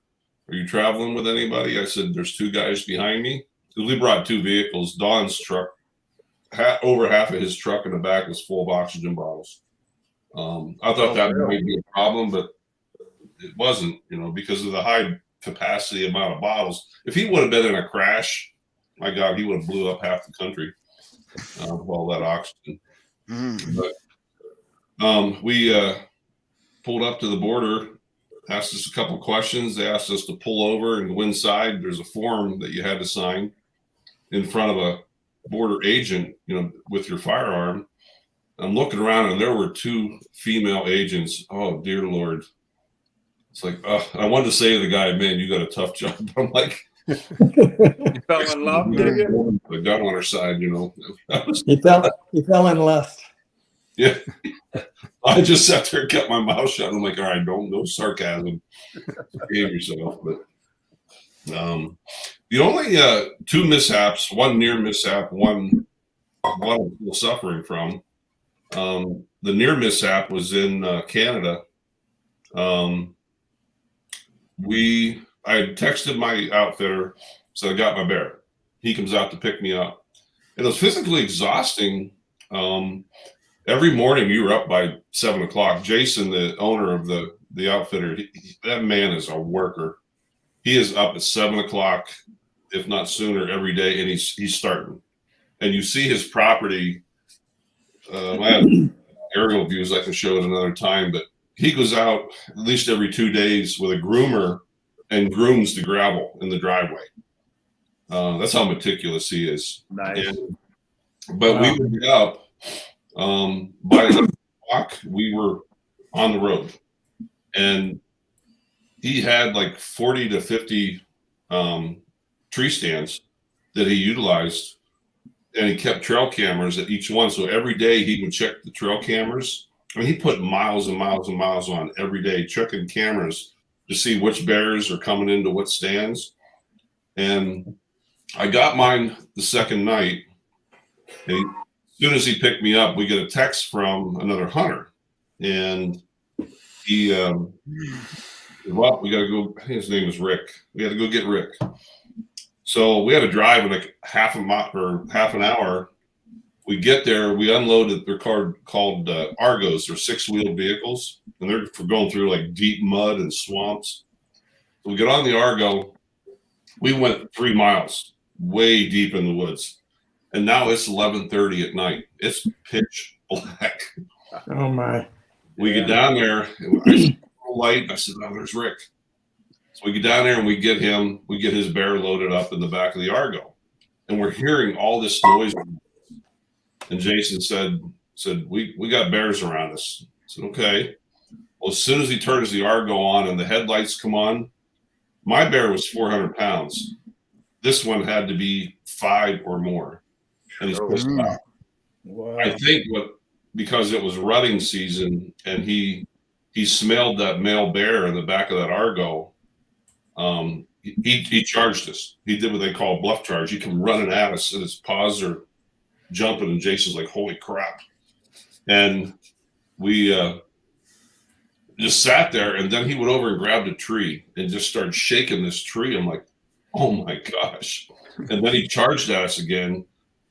Are you traveling with anybody? I said, there's 2 guys behind me. We brought 2 vehicles. Don's truck, over half of his truck in the back was full of oxygen bottles. I thought that might be a problem, but it wasn't, because of the high capacity amount of bottles. If he would have been in a crash, my God, he would have blew up half the country with all that oxygen. But we pulled up to the border, asked us a couple questions. They asked us to pull over and go inside. There's a form that you had to sign in front of a border agent, with your firearm. I'm looking around, and there were 2 female agents. Oh, dear Lord. It's like, I wanted to say to the guy, man, you got a tough job. I'm like, You fell in love, did you? The gun on her side, He fell in lust. Yeah. I just sat there and kept my mouth shut. I'm like, all right, no sarcasm. Behave yourself. But the only 2 mishaps, one near mishap, one I'm still suffering from. The near mishap was in Canada. I texted my outfitter, so I got my bear. He comes out to pick me up. And it was physically exhausting. Every morning you were up by 7 o'clock. Jason, the owner of the outfitter, that man is a worker. He is up at 7 o'clock, if not sooner, every day, and he's starting. And you see his property. I have aerial views. I can show it another time, but he goes out at least every 2 days with a groomer and grooms the gravel in the driveway. That's how meticulous he is. Nice. But we would be up by 11 o'clock. We were on the road, and he had like 40 to 50 tree stands that he utilized, and he kept trail cameras at each one. So every day he would check the trail cameras. I mean, he put miles and miles and miles on every day, checking cameras to see which bears are coming into what stands. And I got mine the second night. And as soon as he picked me up, we get a text from another hunter. And he, well, we got to go. I think his name is Rick. We had to go get Rick. So we had to drive in like half an hour. We get there, we unloaded. They're called Argos. They're 6-wheeled vehicles, and they're going through like deep mud and swamps. So we get on the Argo. We went 3 miles, way deep in the woods, and now it's 11:30 at night. It's pitch black. Oh my! We get down there, and I see a light. I said, "Oh, there's Rick." So we get down there and we get him. We get his bear loaded up in the back of the Argo, and we're hearing all this noise. And Jason said, we got bears around us. I said, okay. Well, as soon as he turns the Argo on and the headlights come on, my bear was 400 pounds. This one had to be 5 or more. And he's pissed off. Wow. I think because it was rutting season and he smelled that male bear in the back of that Argo, he charged us. He did what they call a bluff charge. He come running at us and his paws are jumping, and Jason's like, holy crap. And we just sat there, and then he went over and grabbed a tree and just started shaking this tree. I'm like, oh my gosh. And then he charged at us again,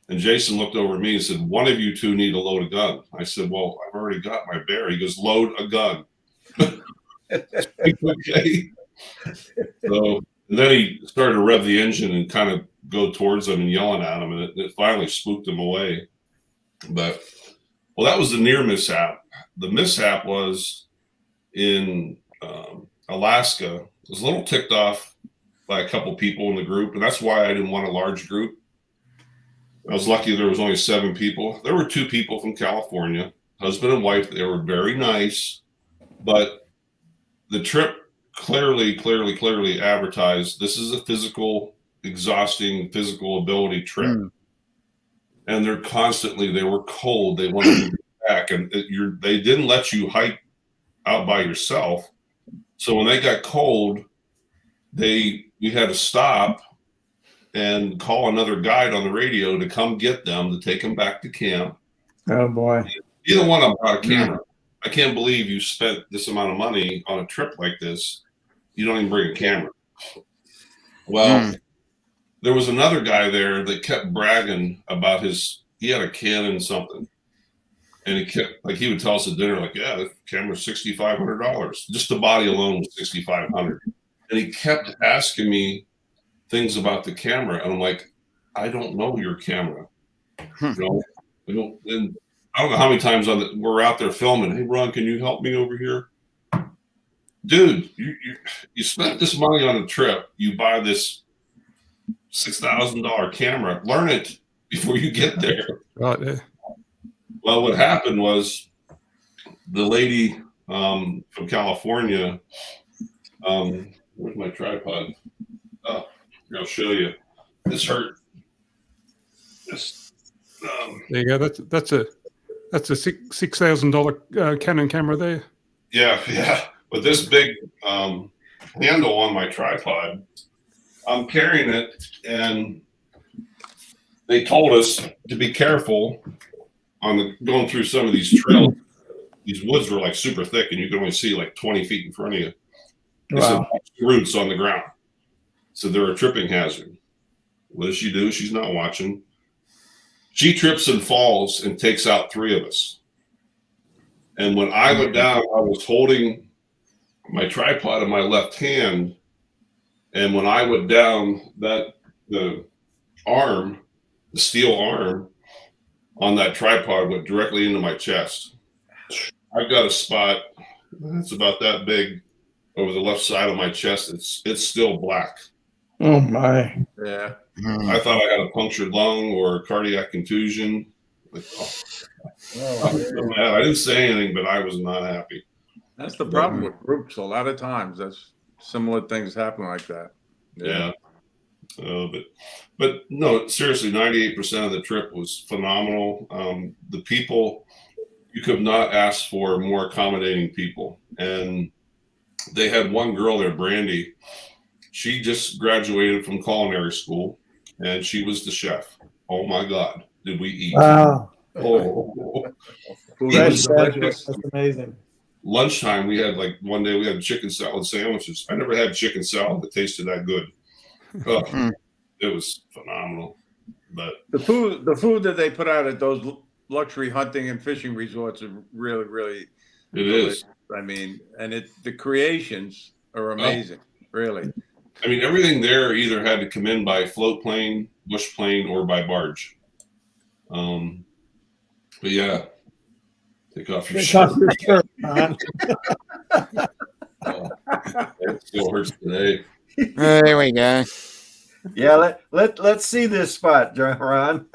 and Jason looked over at me and said, one of you two need to load a gun. I said, well, I've already got my bear. He goes, load a gun. Okay. So and then he started to rev the engine and kind of go towards them and yelling at them, and it finally spooked them away. But, well, that was the near mishap. The mishap was in Alaska. I was a little ticked off by a couple people in the group, and that's why I didn't want a large group. I was lucky there was only 7 people. There were 2 people from California, husband and wife. They were very nice, but the trip clearly advertised this is a exhausting physical ability trip. And they're constantly, they were cold. They wanted to get back, and they didn't let you hike out by yourself. So when they got cold, we had to stop and call another guide on the radio to come get them, to take them back to camp. Oh boy. Either one of them brought a camera. I can't believe you spent this amount of money on a trip like this. You don't even bring a camera. Well, there was another guy there that kept bragging about he had a Canon something. And he would tell us at dinner, like, yeah, the camera's $6,500. Just the body alone was $6,500. And he kept asking me things about the camera. And I'm like, I don't know your camera. You know, and I don't know how many times we're out there filming. Hey, Ron, can you help me over here? Dude, you spent this money on a trip. You buy this $6,000 camera. Learn it before you get there. Right there. Well, what happened was the lady from California. Where's my tripod? Oh, here, I'll show you. This hurt. There you go. That's a $6,000 Canon camera there. Yeah. With this big handle on my tripod, I'm carrying it, and they told us to be careful going through some of these trails. These woods were like super thick, and you could only see like 20 feet in front of you. They said roots on the ground, so they're a tripping hazard. What does she do? She's not watching. She trips and falls and takes out 3 of us. And when I went down, I was holding my tripod in my left hand, and when I went down, the steel arm on that tripod went directly into my chest. I've got a spot that's about that big over the left side of my chest. It's still black. Oh my. Yeah. I thought I had a punctured lung or a cardiac contusion. Like, I was so mad. I didn't say anything, but I was not happy. That's the problem with groups. A lot of times, that's similar things happen like that. Yeah. But no, seriously, 98% of the trip was phenomenal. The people, you could not ask for more accommodating people. And they had one girl there, Brandy. She just graduated from culinary school, and she was the chef. Oh my God, did we eat? Wow. Oh, Food It is was delicious. That's amazing. lunchtime. We had like one day we had chicken salad sandwiches. I never had chicken salad that tasted that good. Oh, Mm. it was phenomenal. But The food that they put out at those luxury hunting and fishing resorts are really, really it delicious. is. I mean, and the creations are amazing, really. I mean, everything there either had to come in by float plane, bush plane, or by barge. But yeah, take off your Take shirt. off your shirt, Ron. Oh, it still hurts today. There we go. Yeah, let's see this spot, Ron.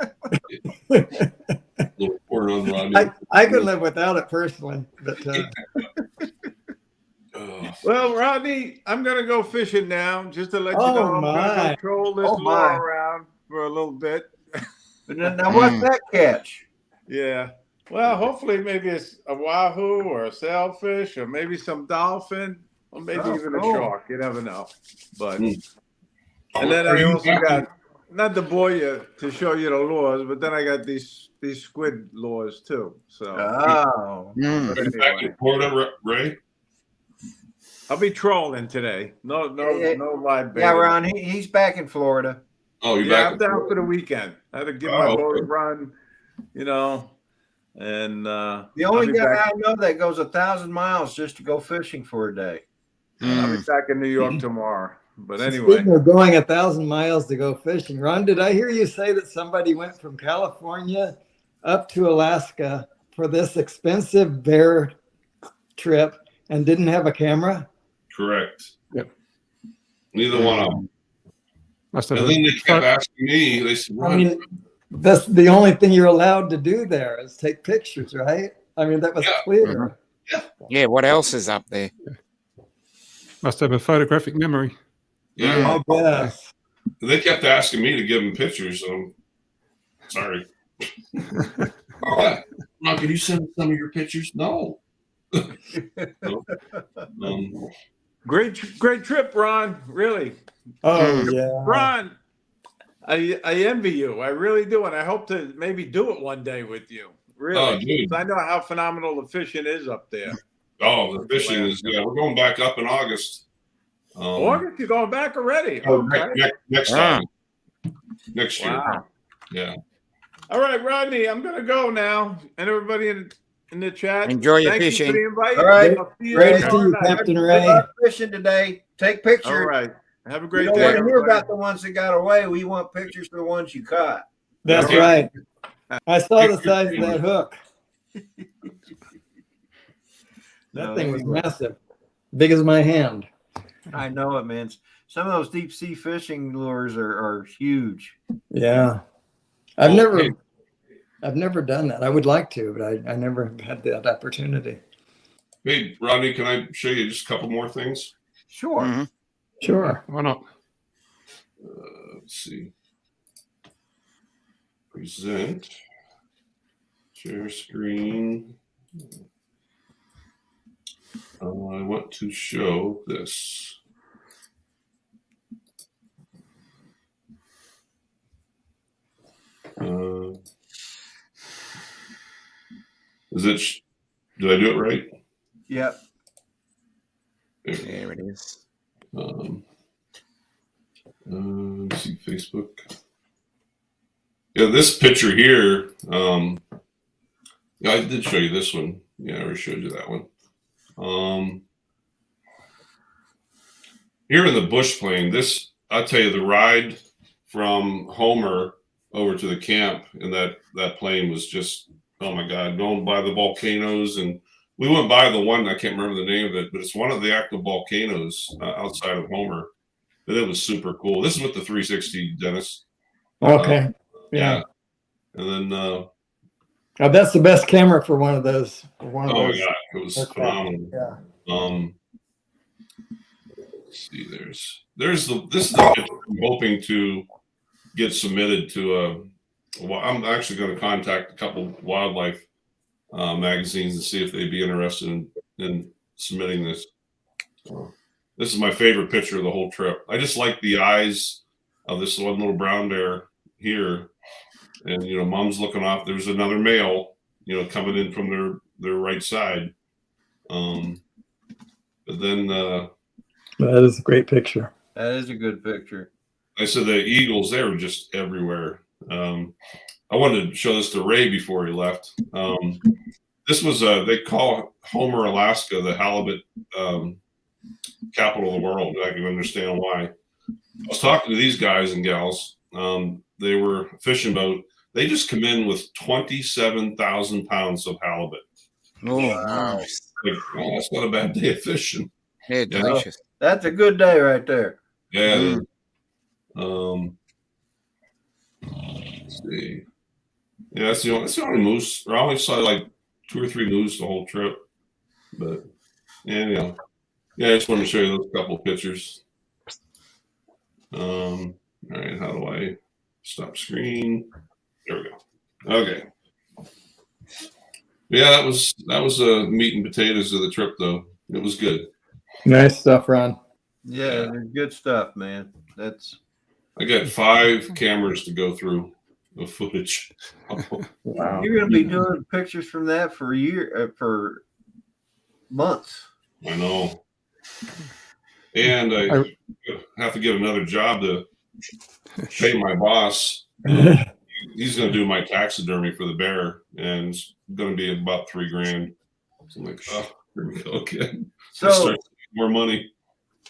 Little corn on Rodney. I could live without it personally, but Oh, Well, Rodney, I'm gonna go fishing now, just to let you Oh, know I'm my. gonna control this Oh, my. lure around for a little bit. Now, what's that catch? Yeah. Well, hopefully maybe it's a wahoo or a sailfish or maybe some dolphin or maybe Oh, even cool. a shark. You never know. But Mm. and then Are I you also back got, not to bore you to show you the lures, but then I got these squid lures too. So Oh, Mm. but Are you back anyway, in Florida, Ray? I'll be trolling today. No live bait. yeah, Ron. He's back in Florida. Oh, you're Yeah, back I'm down for the weekend. I had to give Oh, my okay. boat a run, and The only I'll be guy back. I know that goes 1,000 miles just to go fishing for a day. I'll be Mm. back in New York tomorrow. But anyway, speaking of going 1,000 miles to go fishing, Ron, did I hear you say that somebody went from California up to Alaska for this expensive bear trip and didn't have a camera? Correct. Yep. Neither one of them. Must have And a then they kept asking me. They said, I "Ron, mean, that's the only thing you're allowed to do there is take pictures, right? I mean, that was Yeah. clear. Yeah, what else is up there? must have a photographic memory. yeah." I guess. They kept asking me to give them pictures. So sorry. Oh, Ron, can you send me some of your pictures? No. No. great trip, Ron. Really, Oh, yeah. Ron. I envy you. I really do, and I hope to maybe do it one day with you. Really, Oh, dude. 'Cause I know how phenomenal the fishing is up there. Oh, the fishing is. Yeah, we're going back up in August. August, you're going back already? Oh, Okay. next Ah. time. Next year. Wow. Yeah. All right, Rodney, I'm gonna go now, and everybody in the chat. Enjoy your thank fishing. You for the invite. All right. I'll see you Great to tomorrow see you, night. Captain Good Ray. luck fishing today. Take pictures. All right. Have a We great don't day. want to hear everybody. about the ones that got away. We want pictures of the ones you caught. That's Okay. right. I saw the size of that hook. That thing was massive. Big as my hand. I know it, man. Some of those deep sea fishing lures are huge. Yeah. I've Okay. never done that. I would like to, but I never had that opportunity. Hey, Rodney, can I show you just a couple more things? Sure. Mhm. Sure. Why not? Let's see. Present. Share screen. I want to show this. Did I do it right? Yep. There it is. Let's see, Facebook. Yeah, this picture here. Yeah, I did show you this one. Yeah, I already showed you that one. Here in the bush plane, I'll tell you, the ride from Homer over to the camp in that plane was just, oh my God, going by the volcanoes. And we went by the one, I can't remember the name of it, but it's one of the active volcanoes outside of Homer. But it was super cool. This is with the 360, Dennis. Okay. Yeah. And then, That's the best camera for one of those. For one of oh my those. God, it was aircraft. phenomenal. Yeah. Let's see, this is the picture I'm hoping to get submitted to I'm actually going to contact a couple wildlife magazines and see if they'd be interested in submitting this. This is my favorite picture of the whole trip. I just like the eyes this one little brown bear here, and mom's looking off. There's another male, coming in from their right side. But then That is a great picture. That is a good picture. I said the eagles, they were just everywhere. I wanted to show this to Ray before he left. This was they call Homer, Alaska, the halibut capital of the world. I can understand why. I was talking to these guys and gals. They were a fishing boat. They just come in with 27,000 pounds of halibut. Oh, nice. Like, well, that's not a bad day of fishing. Yeah, delicious. That's a good day right there. Yeah. Let's see. Yeah, that's the only moose. I only saw like 2 or 3 moose the whole trip. But yeah, I just wanted to show you those couple pictures. All right, how do I stop screen? There we go. Okay. Yeah, that was meat and potatoes of the trip, though. It was good. Nice stuff, Ron. Yeah, good stuff, man. I got 5 cameras to go through of footage. Wow. You're going to be doing pictures from that for months. I know. And I have to get another job to pay my boss. He's going to do my taxidermy for the bear, and it's going to be about $3,000. So I'm like, oh, here we go again. So more money.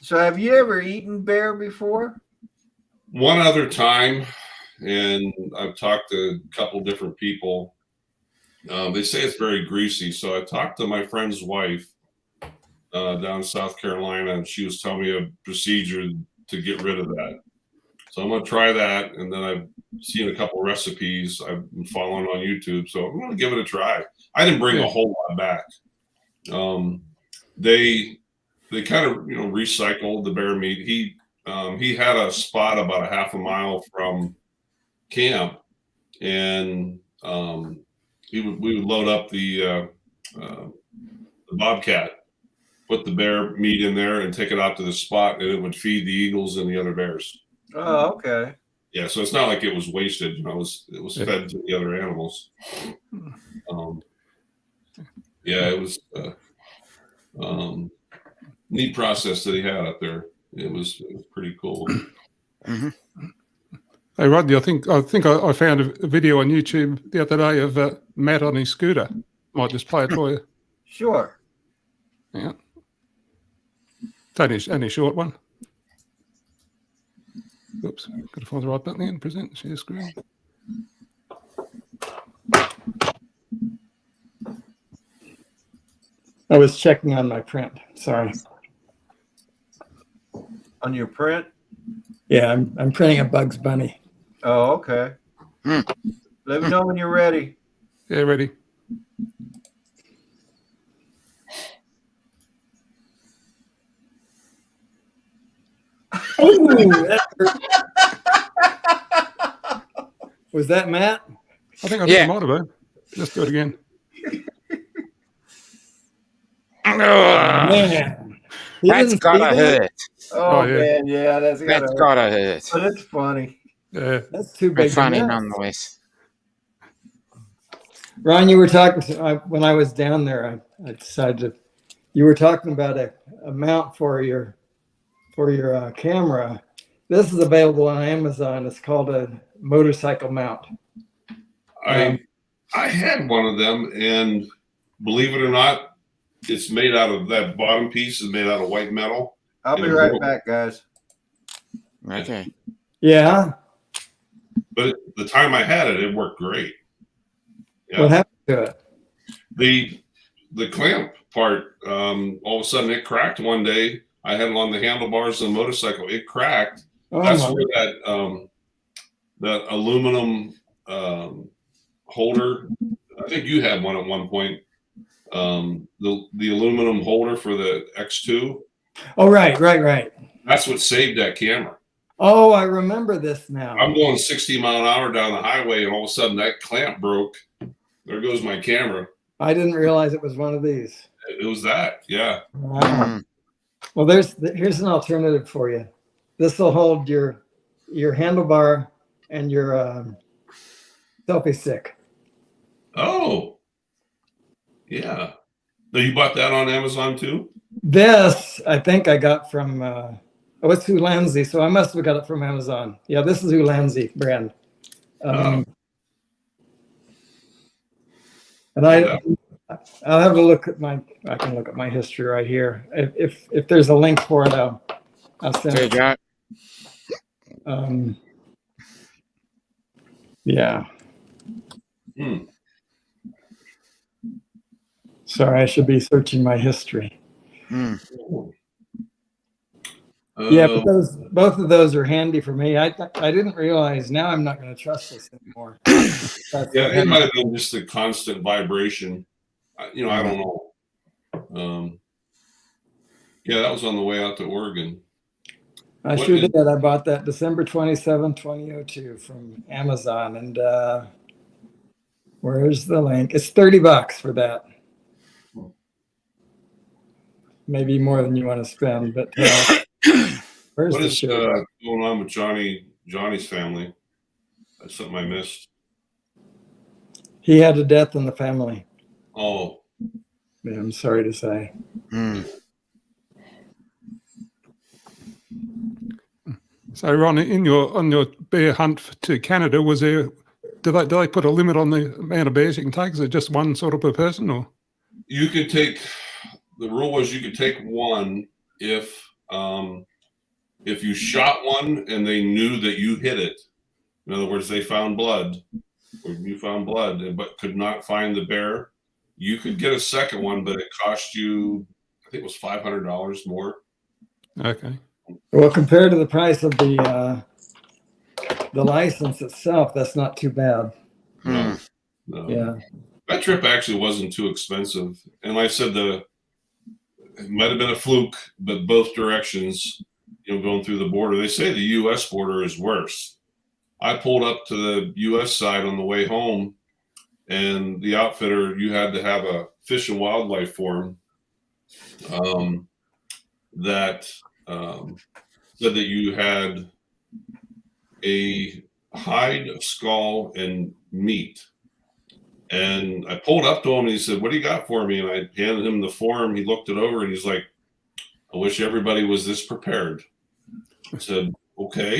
So have you ever eaten bear before? One other time, and I've talked to a couple different people. They say it's very greasy. So I talked to my friend's wife down in South Carolina, and she was telling me a procedure to get rid of that. So I'm going to try that. And then I've seen a couple recipes I've been following on YouTube. So I'm going to give it a try. I didn't bring a whole lot back. They kind of, recycled the bear meat. He had a spot about a half a mile from camp, and we would load up the bobcat, put the bear meat in there, and take it out to the spot, and it would feed the eagles and the other bears. Oh, okay. Yeah, so it's not like it was wasted. It was fed to the other animals. Yeah, it was neat process that he had up there. It was pretty cool. Mm-hmm. Hey Rodney, I think I found a video on YouTube the other day of Matt on his scooter. Might just play it for you. Sure. Yeah. It's only a short one. Oops, got to find the right button again. Present, share screen. I was checking on my print. Sorry. On your print? Yeah, I'm printing a Bugs Bunny. Oh, okay. Let me know when you're ready. Yeah, ready. Was that Matt? I think I might have been. Let's do it again. Man. That's gotta hurt. Oh, man, yeah, that's gotta hurt. But it's funny. Yeah, that's too big. But funny nonetheless. Ron, you were talking when I was down there. I decided you were talking about a mount for your camera. This is available on Amazon. It's called a motorcycle mount. I had one of them, and believe it or not, it's made out of that bottom piece is made out of white metal. I'll be right back, guys. Okay. Yeah. But the time I had it, it worked great. Yeah. What happened to it? The clamp part, all of a sudden it cracked one day. I had it on the handlebars of the motorcycle. It cracked. Oh, that's where that aluminum holder. I think you had one at one point. The aluminum holder for the X2. Oh, right. That's what saved that camera. Oh, I remember this now. I'm going 60 mile an hour down the highway, and all of a sudden that clamp broke. There goes my camera. I didn't realize it was one of these. It was that, yeah. Wow. Well, here's an alternative for you. This will hold your your handlebar and your selfie stick. Oh, yeah. So you bought that on Amazon too? This I think I got from it's Ulanzi, so I must have got it from Amazon. Yeah, this is Ulanzi brand. And I'll have a look at I can look at my history right here. If there's a link for it, I'll send Hey, it. Jack. Yeah. Hmm. Sorry, I should be searching my history. Hmm. Yeah, but both of those are handy for me. I didn't realize. Now I'm not going to trust this anymore. Yeah, it might have been just the constant vibration. I don't know. Yeah, that was on the way out to Oregon. I sure did. I bought that December 27, 2002 from Amazon. And where's the link? It's $30 for that. Maybe more than you want to spend, but where's What the is show? going on with Johnny's family? That's something I missed. He had a death in the family. Oh. Yeah, I'm sorry to say. Hmm. So, Ron, on your bear hunt to Canada, was there? Do they put a limit on the amount of bears you can take? Is it just one sort of per person, or? You could take. The rule was you could take one if you shot one and they knew that you hit it. In other words, they found blood, or you found blood, but could not find the bear. You could get a second one, but it cost you, I think it was $500 more. Okay. Well, compared to the price of the license itself, that's not too bad. No. Yeah. That trip actually wasn't too expensive. And like I said, it might have been a fluke, but both directions, going through the border. They say the U.S. border is worse. I pulled up to the U.S. side on the way home, and the outfitter, you had to have a fish and wildlife form that said that you had a hide, a skull, and meat. And I pulled up to him and he said, "What do you got for me?" And I handed him the form. He looked it over and he's like, "I wish everybody was this prepared." I said, "Okay."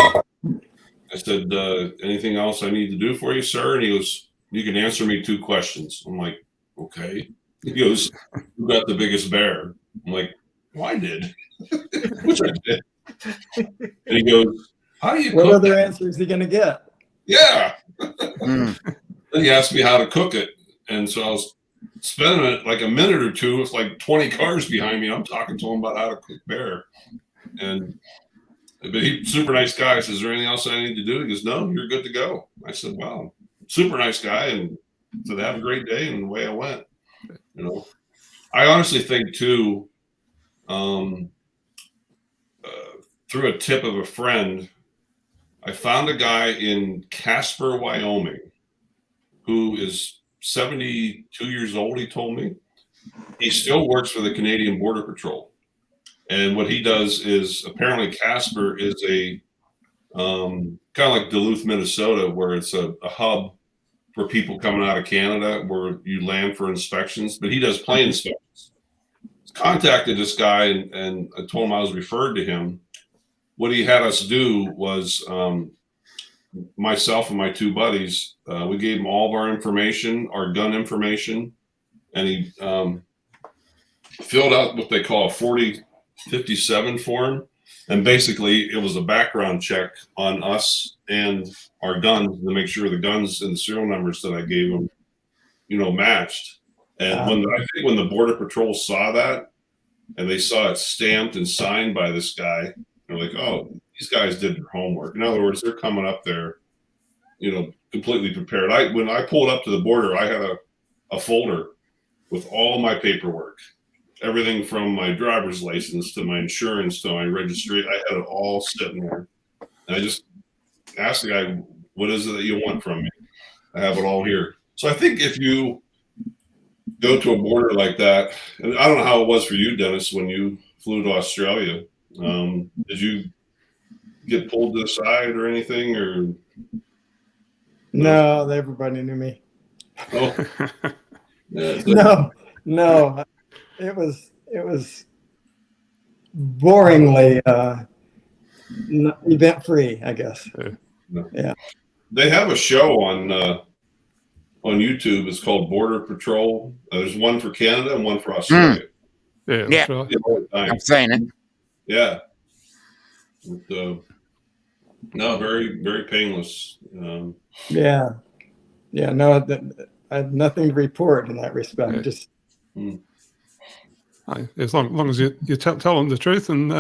I said, "Anything else I need to do for you, sir?" And he goes, "You can answer me 2 questions." I'm like, "Okay." He goes, "Who got the biggest bear?" I'm like, "Well, I did," which I did. And he goes, "How do you What cook other it?" answer is he going to get? Yeah. Hmm. Then he asked me how to cook it. And so I was spending it like a minute or two with like 20 cars behind me. I'm talking to him about how to cook bear. But he's super nice guy. I said, "Is there anything else I need to do?" He goes, "No, you're good to go." I said, "Wow, super nice guy." And said, "Have a great day." And away I went. I honestly think too, through a tip of a friend, I found a guy in Casper, Wyoming, who is 72 years old, he told me. He still works for the Canadian Border Patrol. And what he does is, apparently Casper is a kind of like Duluth, Minnesota, where it's a hub for people coming out of Canada where you land for inspections. But he does plane inspections. Contacted this guy and I told him I was referred to him. What he had us do was myself and my 2 buddies, we gave him all of our information, our gun information, and he filled out what they call a 4057 form. And basically, it was a background check on us and our guns to make sure the guns and the serial numbers that I gave him, matched. And when the Border Patrol saw that and they saw it stamped and signed by this guy, they're like, "Oh, these guys did their homework." In other words, they're coming up there, completely prepared. When I pulled up to the border, I had a folder with all my paperwork, everything from my driver's license to my insurance to my registry. I had it all sitting there. And I just asked the guy, "What is it that you want from me?" I have it all here. So I think if you go to a border like that, and I don't know how it was for you, Dennis, when you flew to Australia. Did you get pulled to the side or anything? Or No, everybody knew me. oh, yeah, No. It was boringly event free, I guess. Yeah. they have a show on YouTube. It's called Border Patrol. There's one for Canada and one for Australia. Yeah, Yeah. that's right. Yeah, all the time. I'm saying it. Yeah. No, very, very painless. Yeah. No, I have nothing to report in that respect. Yeah. Just As long as you tell them the truth, and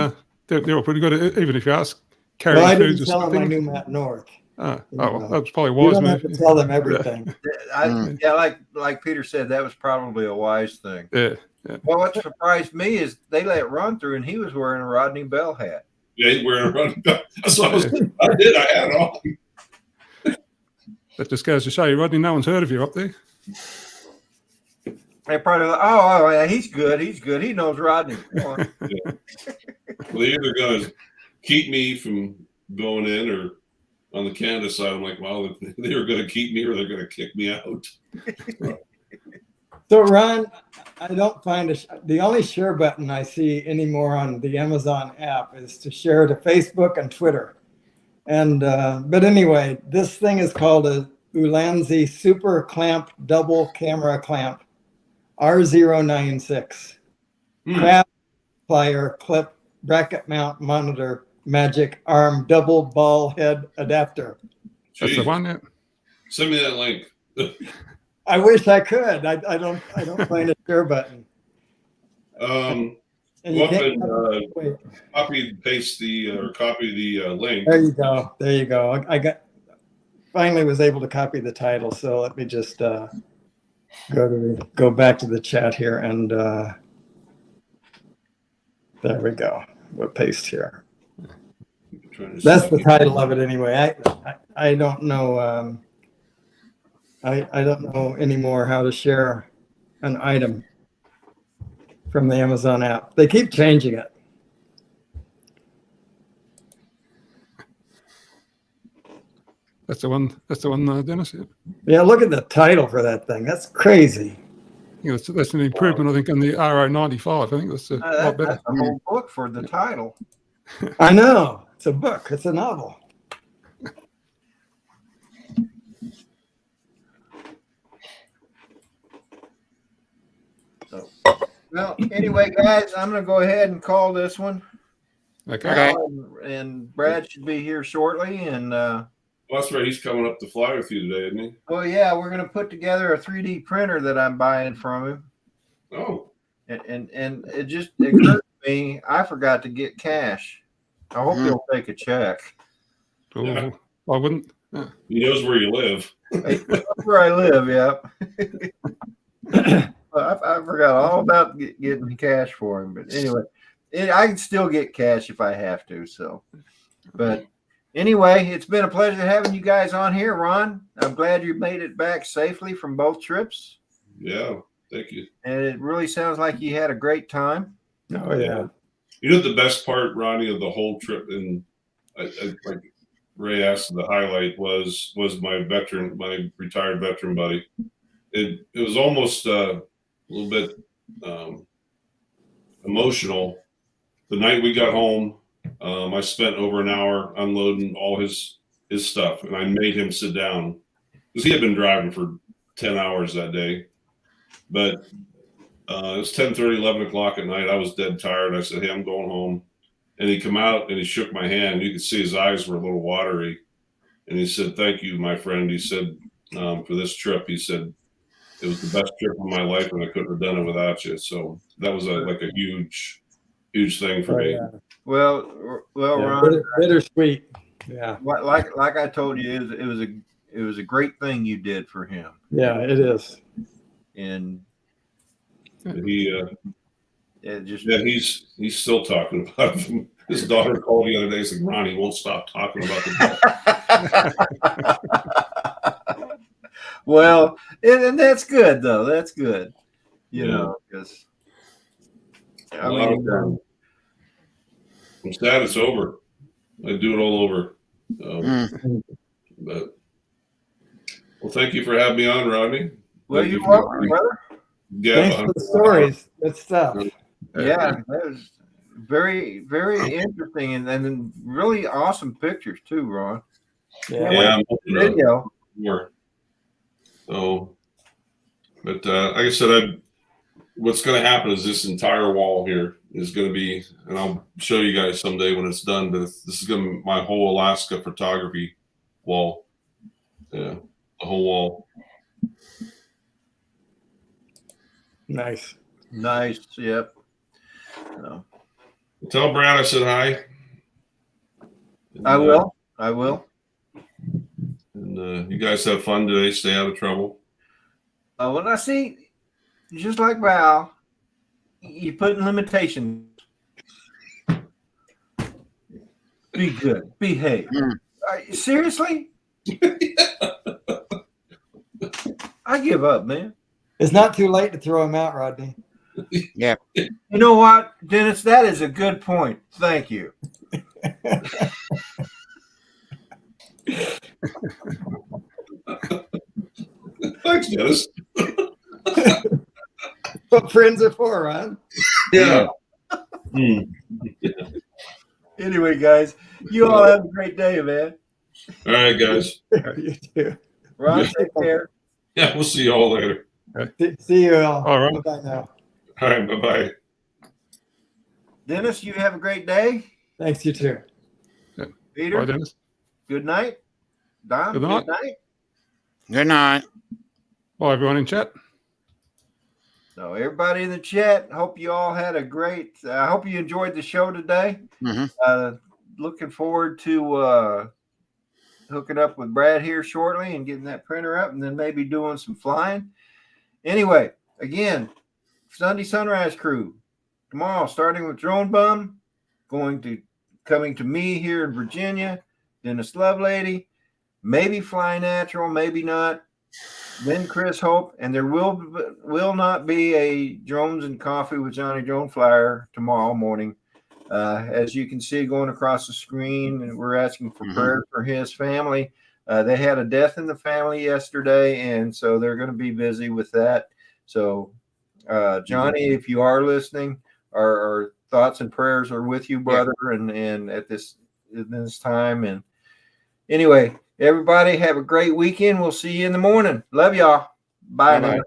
they're all pretty good at it, even if you ask carrying well, I food didn't or tell them I something. knew Matt North. Well, that's probably a You wise don't move. have to tell them everything. Yeah, like Peter said, that was probably a wise thing. Yeah. Well, what surprised me is they let Ron through, and he was wearing a Rodney Bell hat. Yeah, he's wearing a running gun. That's what I had it on. That just goes to show you, Rodney, no one's heard of you up there. They probably like, oh yeah, he's good. He knows Rodney. Well, they're either going to keep me from going in, or on the Canada side, I'm like, well, they were going to keep me or they're going to kick me out. So, Ron, I don't find the only share button I see anymore on the Amazon app is to share to Facebook and Twitter. And but anyway, this thing is called a Ulanzi Super Clamp Double Camera Clamp R096. Craft plier clip bracket mount monitor magic arm double ball head adapter. That's the Jeez. one, yeah. Send me that link. I wish I could. I don't find a share button. Um, And you well, can't wait. copy the link. There you go. I finally was able to copy the title. So let me just go back to the chat here, and there we go. We'll paste here. That's the title of it anyway. I don't know. I don't know anymore how to share an item from the Amazon app. They keep changing it. That's the one, Dennis. Yeah. Yeah, look at the title for that thing. That's crazy. Yeah, that's an improvement, I think, on the RO95. I think that's a lot better. That's a whole book for the title. I know. It's a book. It's a novel. Well, anyway, guys, I'm going to go ahead and call this one. Okay. And Brad should be here shortly. And Well, that's right. He's coming up to fly with you today, isn't he? well, yeah, we're going to put together a 3D printer that I'm buying from him. Oh, And it just occurred to me, I forgot to get cash. I hope he'll take a check. Cool. Yeah. I wouldn't. Yeah. he knows where you live. That's where I live, yep. I forgot all about getting cash for him. But anyway, I can still get cash if I have to. So, but anyway, it's been a pleasure having you guys on here, Ron. I'm glad you made it back safely from both trips. Yeah, thank you. And it really sounds like you had a great time. Oh yeah. You know the best part, Ronnie, of the whole trip, and like Ray asked, the highlight was my retired veteran buddy. It was almost a little bit emotional. The night we got home, I spent over an hour unloading all his stuff, and I made him sit down because he had been driving for 10 hours that day. But it was 10:30, 11 o'clock at night. I was dead tired. I said, hey, I'm going home. And he come out and he shook my hand. You could see his eyes were a little watery. And he said, thank you, my friend. He said, for this trip, he said, it was the best trip of my life and I couldn't have done it without you. So that was like a huge thing for me. Yeah. Well, Yeah, Ron, bittersweet. Yeah. like I told you, it was a great thing you did for him. Yeah, it is. And He's still talking about him. His daughter called the other day and said, Ronnie won't stop talking about the dog. Well, and that's good though. That's good. You know, because I mean, I'm sad it's over. I'd do it all over. But well, thank you for having me on, Rodney. Well, Thank you're you welcome, brother. Yeah, Thanks for the stories. Good stuff. Yeah, that was very, very interesting, and then really awesome pictures too, Ron. Yeah. I'm hoping to Video. more. So, but like I said, what's going to happen is this entire wall here is going to be, and I'll show you guys someday when it's done. But this is going to be my whole Alaska photography wall. Yeah, the whole wall. Nice. Nice. Yep. So, Tell Brad I said hi. And, I will. I will. And you guys have fun today. Stay out of trouble. When I see, just like Val, you put in limitations. Be good. Behave. Seriously? I give up, man. It's not too late to throw him out, Rodney. Yeah. You know what, Dennis? That is a good point. Thank you. Thanks, Dennis. What friends are for, Ron? Yeah. Anyway, guys, you all have a great day, man. All right, guys. You too. Ron, take care. Yeah, we'll see you all later. See you all. All right. Bye now. All right, bye-bye. Dennis, you have a great day. Thanks, you too. Peter, Bye, Dennis. good night. Don, Good night. good night. Good night. Bye, everyone in chat. So everybody in the chat, hope you all had a great, I hope you enjoyed the show today. Looking forward to hooking up with Brad here shortly and getting that printer up and then maybe doing some flying. Anyway, again, Sunday Sunrise Crew, tomorrow, starting with Drone Bum, coming to me here in Virginia, Dennis Lovelady, maybe Fly Natural, maybe not. Then Chris Hope, and there will not be a Drones and Coffee with Johnny Drone flyer tomorrow morning. As you can see going across the screen, and we're asking for prayer for his family. They had a death in the family yesterday, and so they're going to be busy with that. So, Johnny, if you are listening, our thoughts and prayers are with you, brother, and at this time. And anyway, everybody have a great weekend. We'll see you in the morning. Love y'all. Bye now.